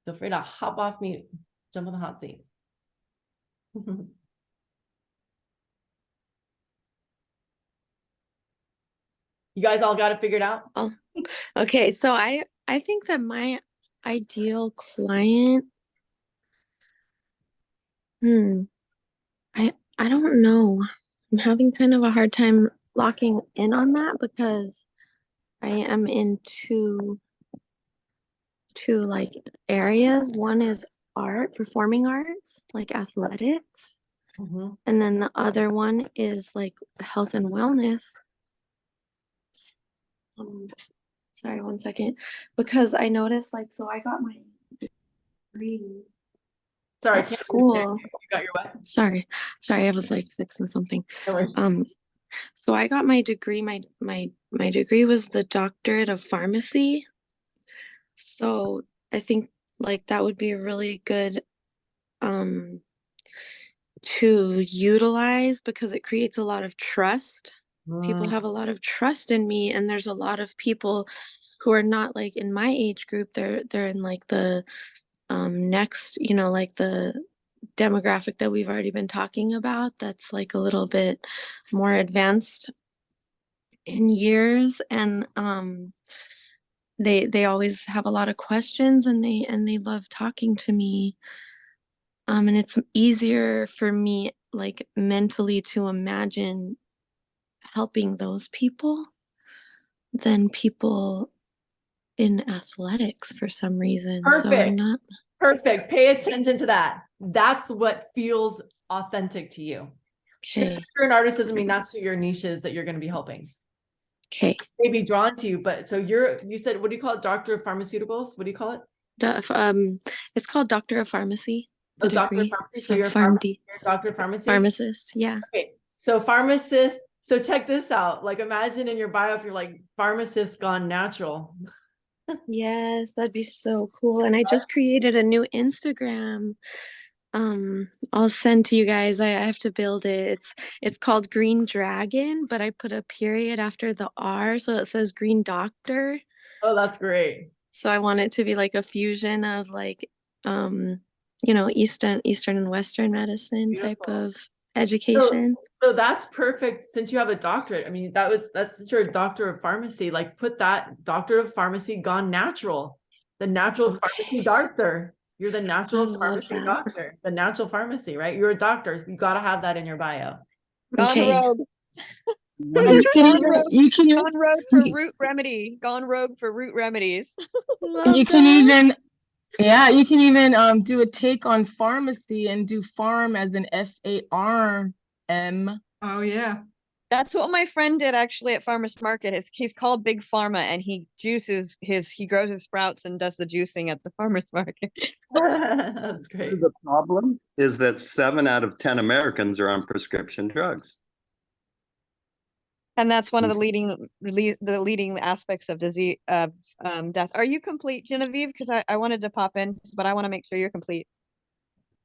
Feel free to hop off mute, jump on the hot seat. You guys all got it figured out? Oh, okay. So I think that my ideal client, I don't know. I'm having kind of a hard time locking in on that because I am in two like areas. One is art, performing arts, like athletics. Mhm. And then the other one is like health and wellness. Sorry, one second. Because I noticed like, so I got my degree Sorry, at school. You got your what? Sorry, I was like fixing something. No worries. So I got my degree. My degree was the doctorate of pharmacy. So I think like that would be a really good to utilize because it creates a lot of trust. People have a lot of trust in me, and there's a lot of people who are not like in my age group. They're in like the next, like the demographic that we've already been talking about, that's like a little bit more advanced in years, and they always have a lot of questions, and they love talking to me, and it's easier for me like mentally to imagine helping those people than people in athletics for some reason. So I'm Perfect. not Perfect. Pay attention to that. That's what feels authentic to you. okay. If you're an artist doesn't mean that's who your niche is that you're going to be helping. Okay. They may be drawn to you, but so you said, what do you call it? Doctor of Pharmaceuticals? What do you call it? It's called Doctor of Pharmacy. A doctor of pharmacy. So you're a PharmD. you're a doctor of pharmacy? Pharmacist, yeah. Okay. So pharmacist. So check this out. Like imagine in your bio, if you're like pharmacist gone natural. Yes, that'd be so cool. And I just created a new Instagram. I'll send to you guys. I have to build it. It's called Green Dragon, but I put a period after the R, so it says Green Doctor. Oh, that's great. So I want it to be like a fusion of like Eastern and Western medicine type Beautiful. of education. So that's perfect since you have a doctorate. I mean, that's your doctor of pharmacy. Like put that doctor of pharmacy gone natural. The natural pharmacy doctor. You're the natural pharmacy doctor. The natural pharmacy, right? You're a doctor. You got to have that in your bio. Gone Okay. rogue. You can Gone rogue for root remedy. Gone rogue for root remedies. you can even you can even do a take on pharmacy and do farm as an FARM. Oh, yeah. That's what my friend did actually at Farmer's Market. He's called Big Pharma, and he grows his sprouts and does the juicing at the Farmer's Market. That's great. The problem is that 7 out of 10 Americans are on prescription drugs. And that's one of the leading aspects of disease death. Are you complete, Genevieve? Because I wanted to pop in, but I want to make sure you're complete.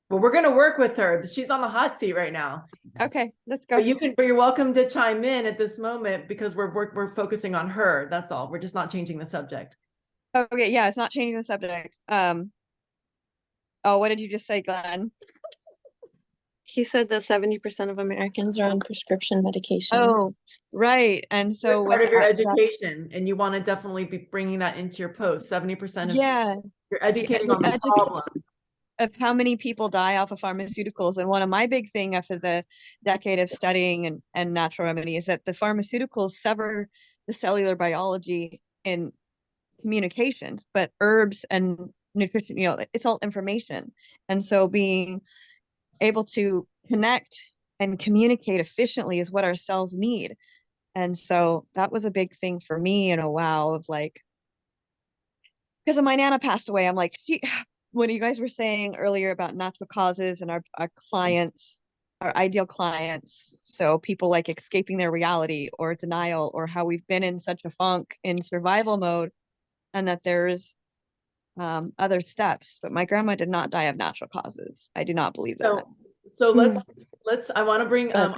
Well, we're going to work with her. She's on the hot seat right now. Okay, let's But go. but you're welcome to chime in at this moment because we're focusing on her. That's all. We're just not changing the subject. Okay, yeah, it's not changing the subject. Oh, what did you just say, Glenn? He said that 70% of Americans are on prescription medications. Oh, right. And So so part with of your that, education, and you want to definitely be bringing that into your post. 70% of yeah, you're educating on the education problem. of how many people die off of pharmaceuticals. And one of my big thing after the decade of studying and natural remedy is that the pharmaceuticals sever the cellular biology in communications, but herbs and nutrition, it's all information. And so being able to connect and communicate efficiently is what our cells need. And so that was a big thing for me in a while of like, because my Nana passed away, I'm like, when you guys were saying earlier about natural causes and our clients, our ideal clients, so people like escaping their reality or denial, or how we've been in such a funk in survival mode, and that there's other steps. But my grandma did not die of natural causes. I do not believe that. So let's I want to bring Good.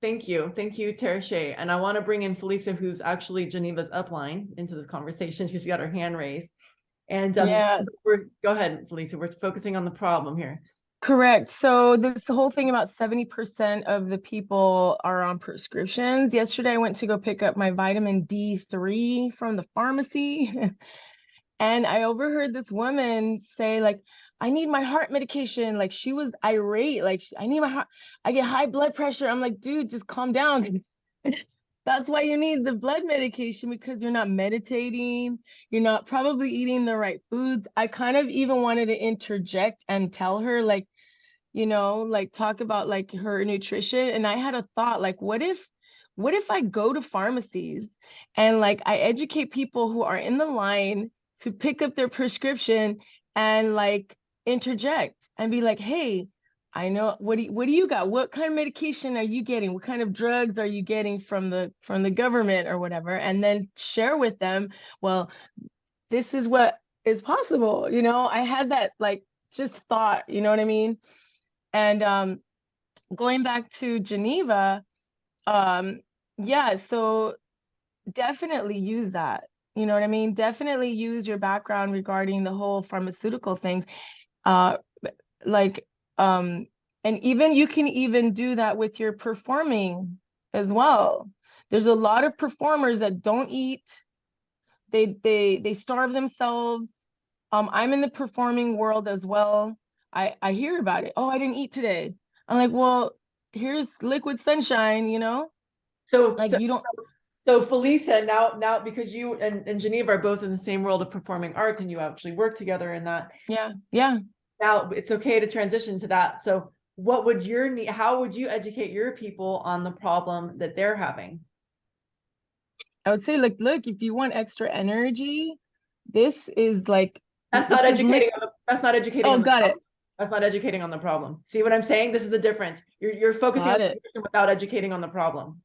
thank you, Tara Shea, and I want to bring in Felicia, who's actually Geneva's upline, into this conversation. She's got her hand raised, and Yeah. go ahead, Felicia. We're focusing on the problem here. Correct. So this whole thing about 70% of the people are on prescriptions. Yesterday, I went to go pick up my vitamin D3 from the pharmacy. And I overheard this woman say, like, I need my heart medication. Like, she was irate. Like, I need my heart. I get high blood pressure. I'm like, dude, just calm down. That's why you need the blood medication, because you're not meditating. You're not probably eating the right foods. I kind of even wanted to interject and tell her, like, like talk about like her nutrition. And I had a thought, like, what if I go to pharmacies and like I educate people who are in the line to pick up their prescription and like interject and be like, hey, I know, what do you got? What kind of medication are you getting? What kind of drugs are you getting from the government or whatever? And then share with them, well, this is what is possible. I had that like just thought, you know what I mean? And going back to Geneva, yeah, so definitely use that. You know what I mean? Definitely use your background regarding the whole pharmaceutical things. Like, and even you can even do that with your performing as well. There's a lot of performers that don't eat. They starve themselves. I'm in the performing world as well. I hear about it. Oh, I didn't eat today. I'm like, well, here's liquid sunshine, So like you don't. So Felicia, now because you and Geneva are both in the same world of performing arts, and you actually work together in that. Yeah. Now it's okay to transition to that. So what would your need? How would you educate your people on the problem that they're having? I would say, like, look, if you want extra energy, this is like That's not educating. That's not educating. Oh, got it. That's not educating on the problem. See what I'm saying? This is the difference. You're focusing on the solution without educating on the problem.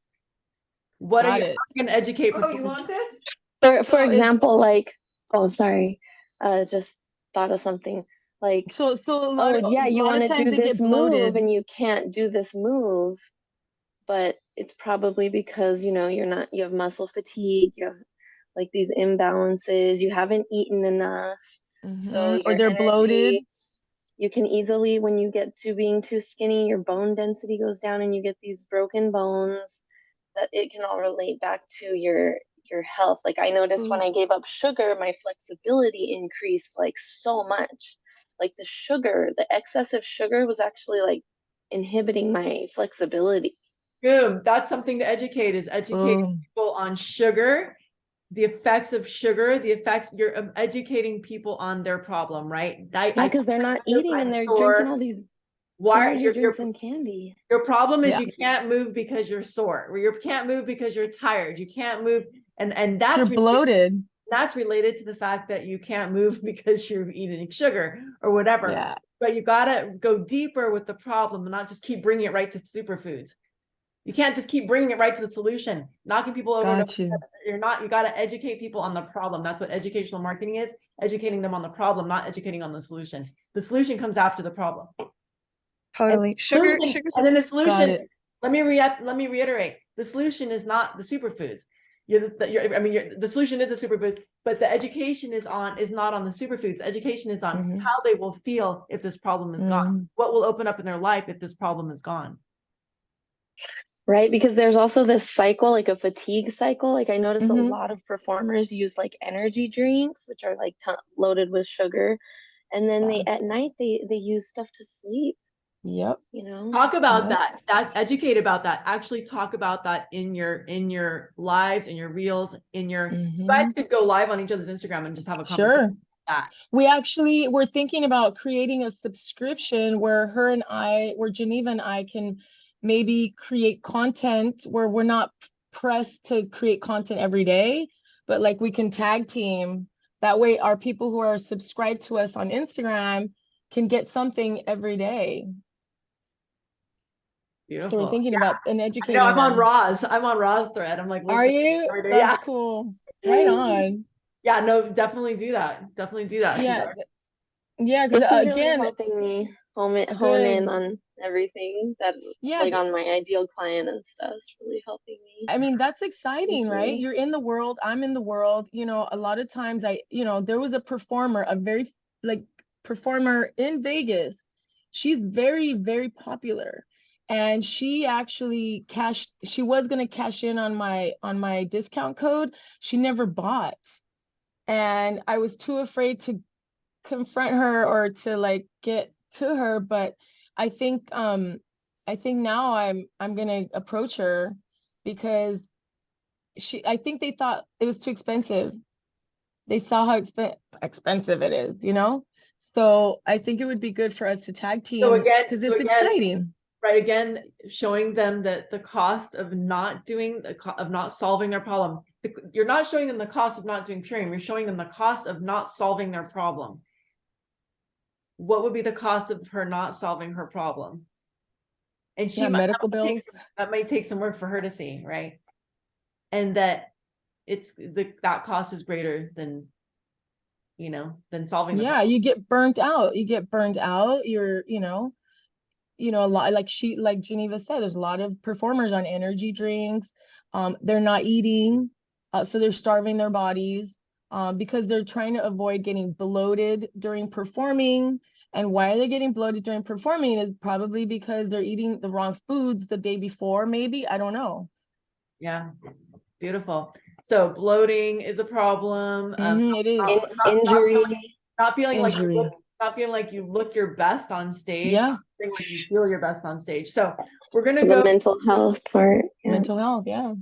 What are you going to educate? Oh, you want this? For example, like, oh, sorry, just thought of something. Like, so oh yeah, you want to do this move and you can't do this move, but it's probably because you have muscle fatigue, you have like these imbalances, you haven't eaten enough, so or they're bloated. You can easily, when you get to being too skinny, your bone density goes down and you get these broken bones. That it can all relate back to your health. Like I noticed when I gave up sugar, my flexibility increased like so much. Like the excessive sugar was actually like inhibiting my flexibility. Boom. That's something to educate, is educating people on sugar, the effects of sugar, you're educating people on their problem, right? Because they're not eating and they're drinking all these energy drinks and candy. Your problem is you can't move because you're sore, or you can't move because you're tired. You can't move, and that's you're bloated. That's related to the fact that you can't move because you're eating sugar or whatever. Yeah. But you gotta go deeper with the problem and not just keep bringing it right to superfoods. You can't just keep bringing it right to the solution, knocking people over. You gotta educate people on the problem. That's what educational marketing is, educating them on the problem, not educating on the solution. The solution comes after the problem. Totally. Sugar. And then the solution, let me reiterate, the solution is not the superfoods. The solution is the superfoods, but the education is not on the superfoods. Education is on Mhm. how they will feel if this problem is gone. What will open up in their life if this problem is gone. Right, because there's also this cycle, like a fatigue cycle. Like I notice a Mhm. lot of performers use like energy drinks, which are like loaded with sugar, and then Yeah. at night they use stuff to sleep. Yep. You know, Talk about Yep. that, educate about that. Actually talk about that in your lives, in your reels, you guys Mhm. could go live on each other's Instagram and just have a conversation. Sure. About that. We're thinking about creating a subscription where where Geneva and I can maybe create content where we're not pressed to create content every day, but like we can tag team. That way our people who are subscribed to us on Instagram can get something every day. So Beautiful. we're thinking about and I know, educating I'm on them. Roz thread. I'm like, Are listening you? every day. That's Yeah. cool. Right on. Yeah, no, definitely do that. Definitely do that. Yeah. Yeah, because this is really again, helping me hone in good. on everything that Yeah, like on my ideal client and stuff. It's really helping me. I mean, that's Thank exciting, right? you. You're in the world, I'm in the world. A lot of times there was a performer, a very like performer in Vegas. She's very, very popular. And she actually she was gonna cash in on my discount code. She never bought. And I was too afraid to confront her or to like get to her, but I think now I'm gonna approach her because I think they thought it was too expensive. They saw how expensive it is. So I think it would be good for us to tag team because it's exciting. Right, again, showing them that the cost of not solving their problem. You're not showing them the cost of not doing Purium, you're showing them the cost of not solving their problem. What would be the cost of her not solving her problem? And Yeah, medical bills. That might take some work for her to see, right? And that that cost is greater than solving the Yeah, problem. you get burnt out. A lot like Geneva said, there's a lot of performers on energy drinks. They're not eating, so they're starving their bodies because they're trying to avoid getting bloated during performing. And why are they getting bloated during performing is probably because they're eating the wrong foods the day before, maybe. I don't know. Yeah, beautiful. So bloating is a problem. It is. Injury. Not feeling Injury. like you look your best on stage. Yeah. Not feeling like you feel your best on stage. So we're gonna The go. mental health part. Yeah. Mental health, yeah.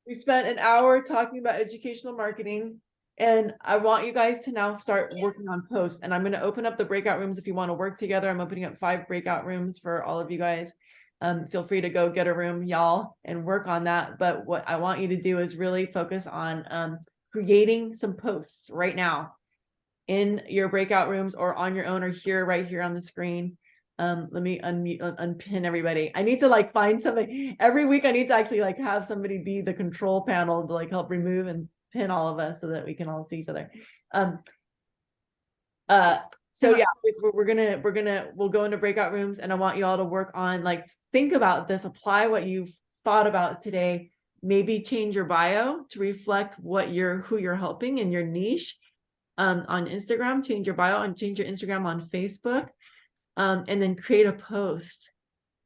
We spent an hour talking about educational marketing, and I want you guys to now start working on posts. And I'm going to open up the breakout rooms if you want to work together. I'm opening up 5 breakout rooms for all of you guys. Feel free to go get a room, y'all, and work on that. But what I want you to do is really focus on creating some posts right now in your breakout rooms or on your own or right here on the screen. Let me unpin everybody. I need to like find something every week. I need to actually like have somebody be the control panel to like help remove and pin all of us so that we can all see each other. So yeah, we'll go into breakout rooms, and I want you all to work on like, think about this, apply what you've thought about today, maybe change your bio to reflect who you're helping in your niche. On Instagram, change your bio and change your Instagram on Facebook. And then create a post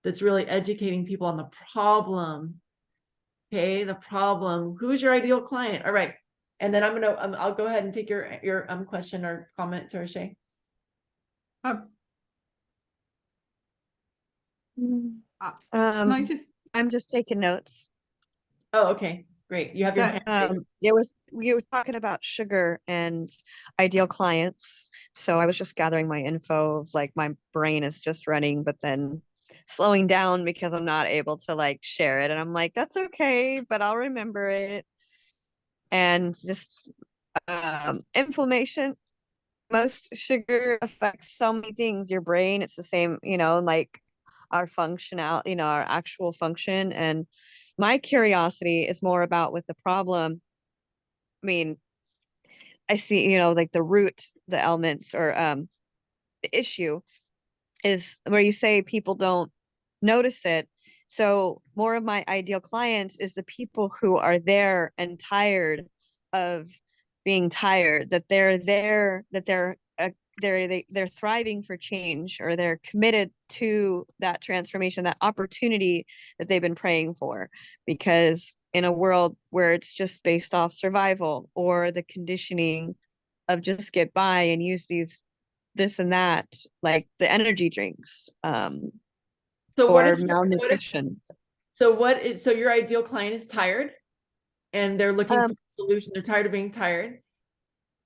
that's really educating people on the problem. Okay, the problem. Who's your ideal client? All right. And then I'll go ahead and take your question or comment, Shay. Can I just, I'm just taking notes. Oh, okay, great. You have your hand raised. We were talking about sugar and ideal clients. So I was just gathering my info of like my brain is just running, but then slowing down because I'm not able to like share it. And I'm like, that's okay, but I'll remember it. And just inflammation. Most sugar affects so many things. Your brain, it's the same, like our our actual function. And my curiosity is more about with the problem. I mean, I see, like the root, the elements or the issue is where you say people don't notice it. So more of my ideal clients is the people who are there and tired of being tired, that they're there, that they're thriving for change, or they're committed to that transformation, that opportunity that they've been praying for. Because in a world where it's just based off survival or the conditioning of just get by and use this and that, like the energy drinks, So what or is malnutrition. so your ideal client is tired and they're looking for a solution. They're tired of being tired.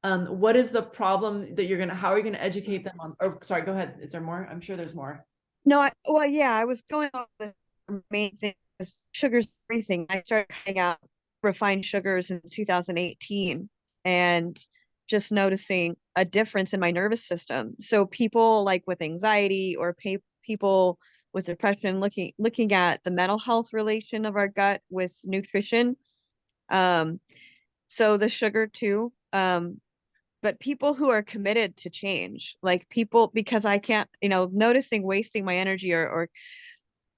What is the problem that how are you gonna educate them on? Oh, sorry, go ahead. Is there more? I'm sure there's more. No, well, yeah, I was going on the main thing is sugars, everything. I started cutting out refined sugars in 2018 and just noticing a difference in my nervous system. So people like with anxiety or people with depression, looking at the mental health relation of our gut with nutrition. So the sugar too. But people who are committed to change, like people, because I can't, noticing wasting my energy or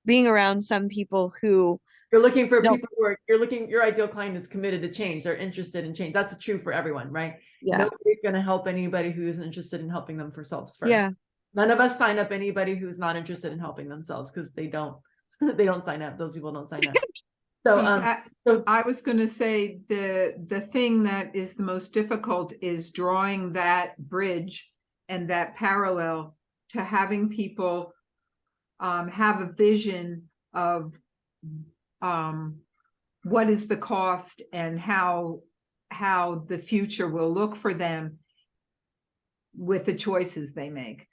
being around some people who You're looking for don't, people your ideal client is committed to change. They're interested in change. That's true for everyone, right? yeah, Nobody's going to help anybody who's interested in helping themselves first. yeah, None of us sign up anybody who's not interested in helping themselves because they don't sign up. Those people don't sign up. So, I was going to say the thing that is the most difficult is drawing that bridge and that parallel to having people have a vision of what is the cost and how the future will look for them with the choices they make.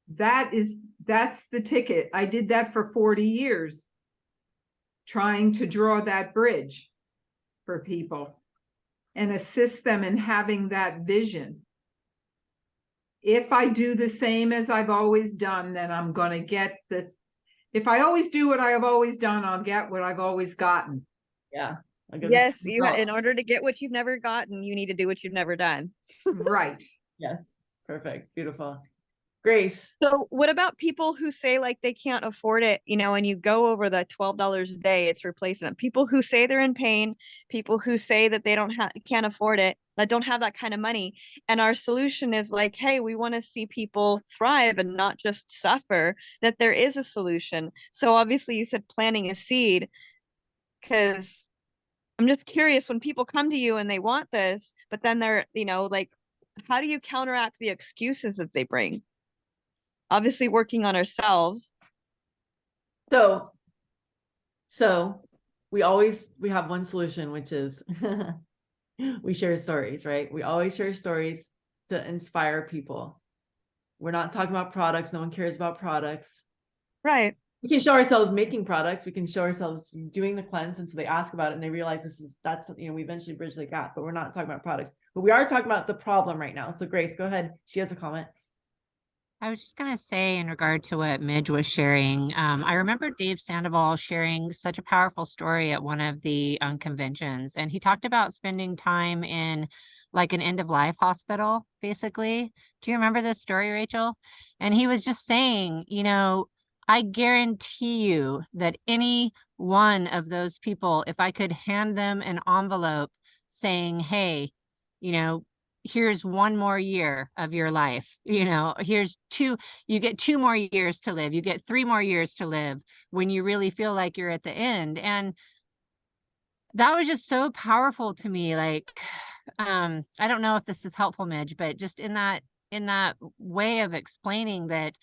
That's the ticket. I did that for 40 years, trying to draw that bridge for people and assist them in having that vision. If I do the same as I've always done, then I'm going to get the, if I always do what I have always done, I'll get what I've always gotten. yeah. yes, in order to get what you've never gotten, you need to do what you've never done. Right. Yes. Perfect. Beautiful. Grace. So what about people who say like they can't afford it, and you go over the $12 a day, it's replacing them. People who say they're in pain, people who say that they can't afford it, that don't have that kind of money. And our solution is like, hey, we want to see people thrive and not just suffer, that there is a solution. So obviously you said planting a seed, because I'm just curious, when people come to you and they want this, but then they're, like, how do you counteract the excuses that they bring? Obviously working on ourselves. So we have one solution, which is we share stories, right? We always share stories to inspire people. We're not talking about products. No one cares about products. Right. We can show ourselves making products. We can show ourselves doing the cleanse. And so they ask about it and they realize that's, we eventually bridge the gap, but we're not talking about products, but we are talking about the problem right now. So Grace, go ahead. She has a comment. I was just going to say, in regard to what Midge was sharing, I remember Dave Sandoval sharing such a powerful story at one of the conventions, and he talked about spending time in like an end-of-life hospital, basically. Do you remember this story, Rachel? And he was just saying, I guarantee you that any one of those people, if I could hand them an envelope saying, hey, here's one more year of your life, here's you get 2 more years to live, you get 3 more years to live when you really feel like you're at the end. And that was just so powerful to me. Like, I don't know if this is helpful, Midge, but just in that way of explaining that,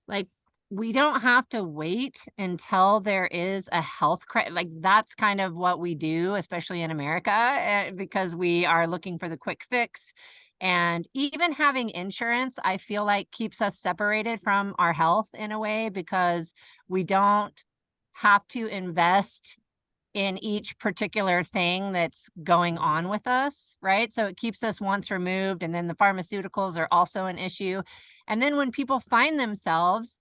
like, we don't have to wait until there is a health crisis. Like, that's kind of what we do, especially in America, because we are looking for the quick fix. And even having insurance, I feel like, keeps us separated from our health in a way, because we don't have to invest in each particular thing that's going on with us, right? So it keeps us once removed. And then the pharmaceuticals are also an issue. And then when people find themselves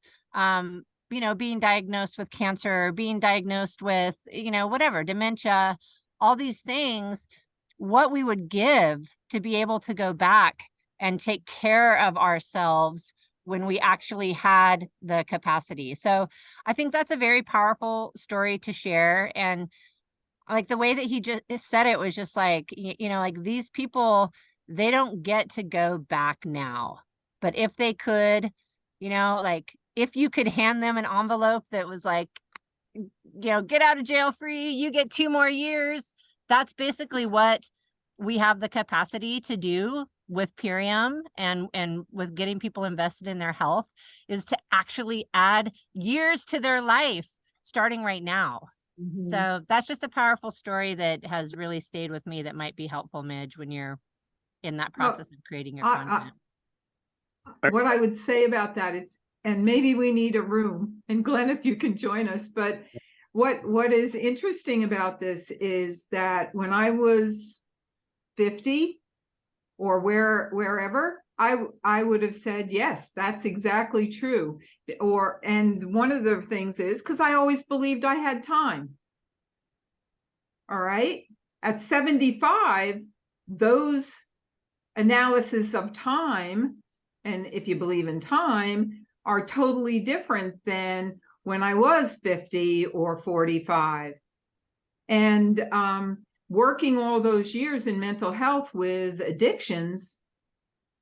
being diagnosed with cancer, being diagnosed with, whatever, dementia, all these things, what we would give to be able to go back and take care of ourselves when we actually had the capacity. So I think that's a very powerful story to share. And like the way that he just said it was just like, you know, like these people, they don't get to go back now. But if they could, you know, like if you could hand them an envelope that was like, you know, get out of jail free, you get 2 more years. That's basically what we have the capacity to do with Purium and with getting people invested in their health, is to actually add years to their life starting right now. Mhm. So that's just a powerful story that has really stayed with me, that might be helpful, Midge, when you're in that Well, process of creating your I- content. What I would say about that is, and maybe we need a room, and Gleneth, you can join us, but what is interesting about this is that when I was 50 or wherever, I would have said, yes, that's exactly true. And one of the things is, because I always believed I had time. All right. At 75, those analysis of time, and if you believe in time, are totally different than when I was 50 or 45. And working all those years in mental health with addictions,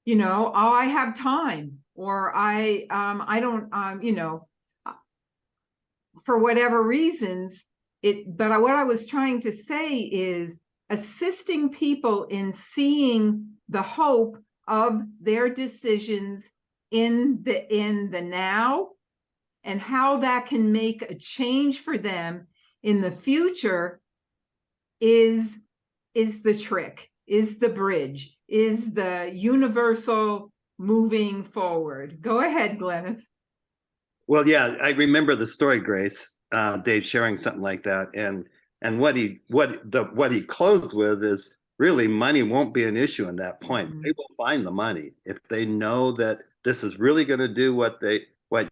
you know, oh, I have time, or I don't, you know, for whatever reasons, but what I was trying to say is assisting people in seeing the hope of their decisions in the now, and how that can make a change for them in the future is the trick, is the bridge, is the universal moving forward. Go ahead, Gleneth. Well, yeah, I remember the story, Grace, Dave sharing something like that. And what he closed with is really money won't be an issue in that point. Mhm. They will find the money if they know that this is really going to do what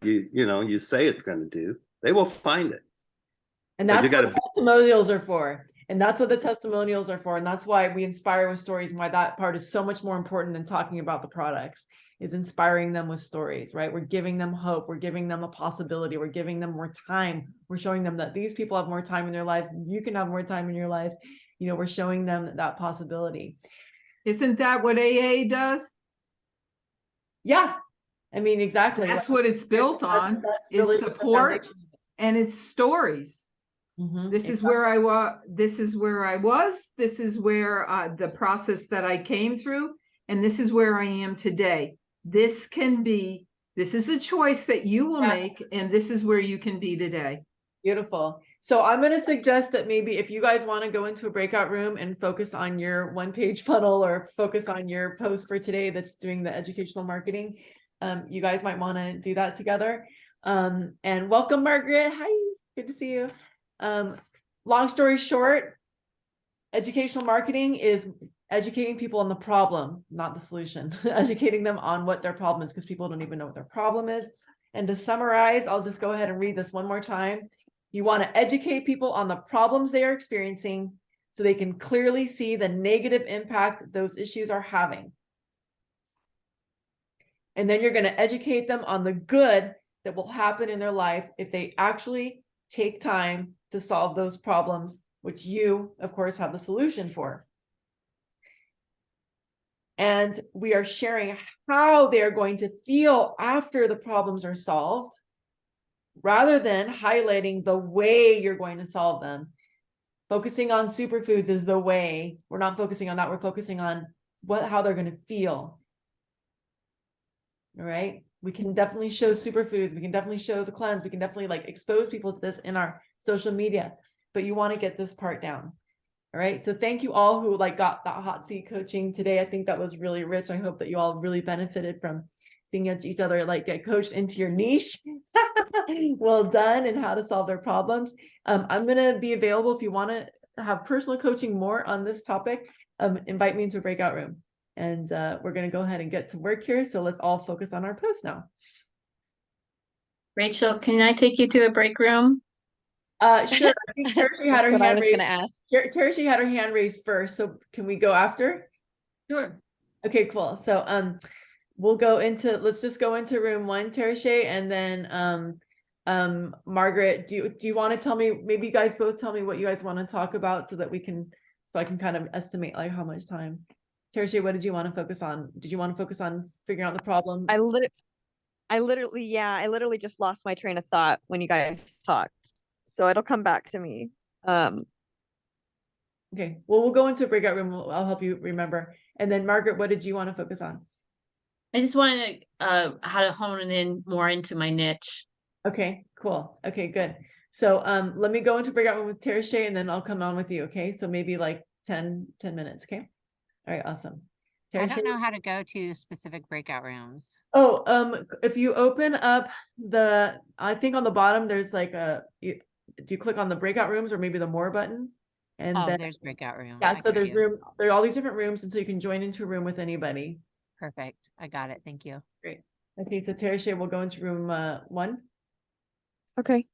you say it's going to do. They will find it. And But that's you what gotta- testimonials are for. And that's what the testimonials are for. And that's why we inspire with stories, and why that part is so much more important than talking about the products, is inspiring them with stories, right? We're giving them hope. We're giving them a possibility. We're giving them more time. We're showing them that these people have more time in their lives. You can have more time in your life. You know, we're showing them that possibility. Isn't that what AA does? Yeah. I mean, exactly. That's what it's built on, That's is really the support foundation. and it's stories. Mhm. This is where I was, this is where I was, this is where the process that I came through, and this is where I am today. This is a choice that you will Yeah. make, and this is where you can be today. Beautiful. So I'm going to suggest that maybe if you guys want to go into a breakout room and focus on your 1-page funnel, or focus on your post for today that's doing the educational marketing, you guys might want to do that together. And welcome, Margaret. Hi, good to see you. Long story short, educational marketing is educating people on the problem, not the solution. Educating them on what their problem is, because people don't even know what their problem is. And to summarize, I'll just go ahead and read this one more time. You want to educate people on the problems they are experiencing so they can clearly see the negative impact those issues are having. And then you're going to educate them on the good that will happen in their life if they actually take time to solve those problems, which you, of course, have the solution for. And we are sharing how they're going to feel after the problems are solved, rather than highlighting the way you're going to solve them. Focusing on superfoods is the way. We're not focusing on that. We're focusing on how they're going to feel. All right. We can definitely show superfoods. We can definitely show the cleanse. We can definitely like expose people to this in our social media, but you want to get this part down. All right. So thank you all who like got that hot seat coaching today. I think that was really rich. I hope that you all really benefited from seeing each other like get coached into your niche. Well done, and how to solve their problems. I'm going to be available if you want to have personal coaching more on this topic. Invite me into a breakout room. And we're going to go ahead and get to work here. So let's all focus on our post now. Rachel, can I take you to a break room? Sure. I think Tershi had her That's what I hand was raised. gonna ask. Tershi had her hand raised first. So can we go after? Sure. Okay, cool. So we'll go into, let's just go into room 1, Tereshay, and then Margaret, do you want to tell me, maybe you guys both tell me what you guys want to talk about so that we can, so I can kind of estimate like how much time. Tereshay, what did you want to focus on? Did you want to focus on figuring out the problem? I literally just lost my train of thought when you guys talked. So it'll come back to me. Okay, well, we'll go into a breakout room. I'll help you remember. And then Margaret, what did you want to focus on? I just wanted to how to hone in more into my niche. Okay, cool. Okay, good. So let me go into breakout room with Tereshay and then I'll come on with you. Okay, so maybe like 10 minutes. Okay. All right, awesome. I Tereshay? don't know how to go to specific breakout rooms. Oh, if you open up I think on the bottom there's like do you click on the breakout rooms or maybe the more button? And Oh, then there's breakout room. yeah, I so got there's you. there are all these different rooms, and so you can join into a room with anybody. Perfect. I got it. Thank you. Great. Okay, so Tereshay will go into room 1. Okay.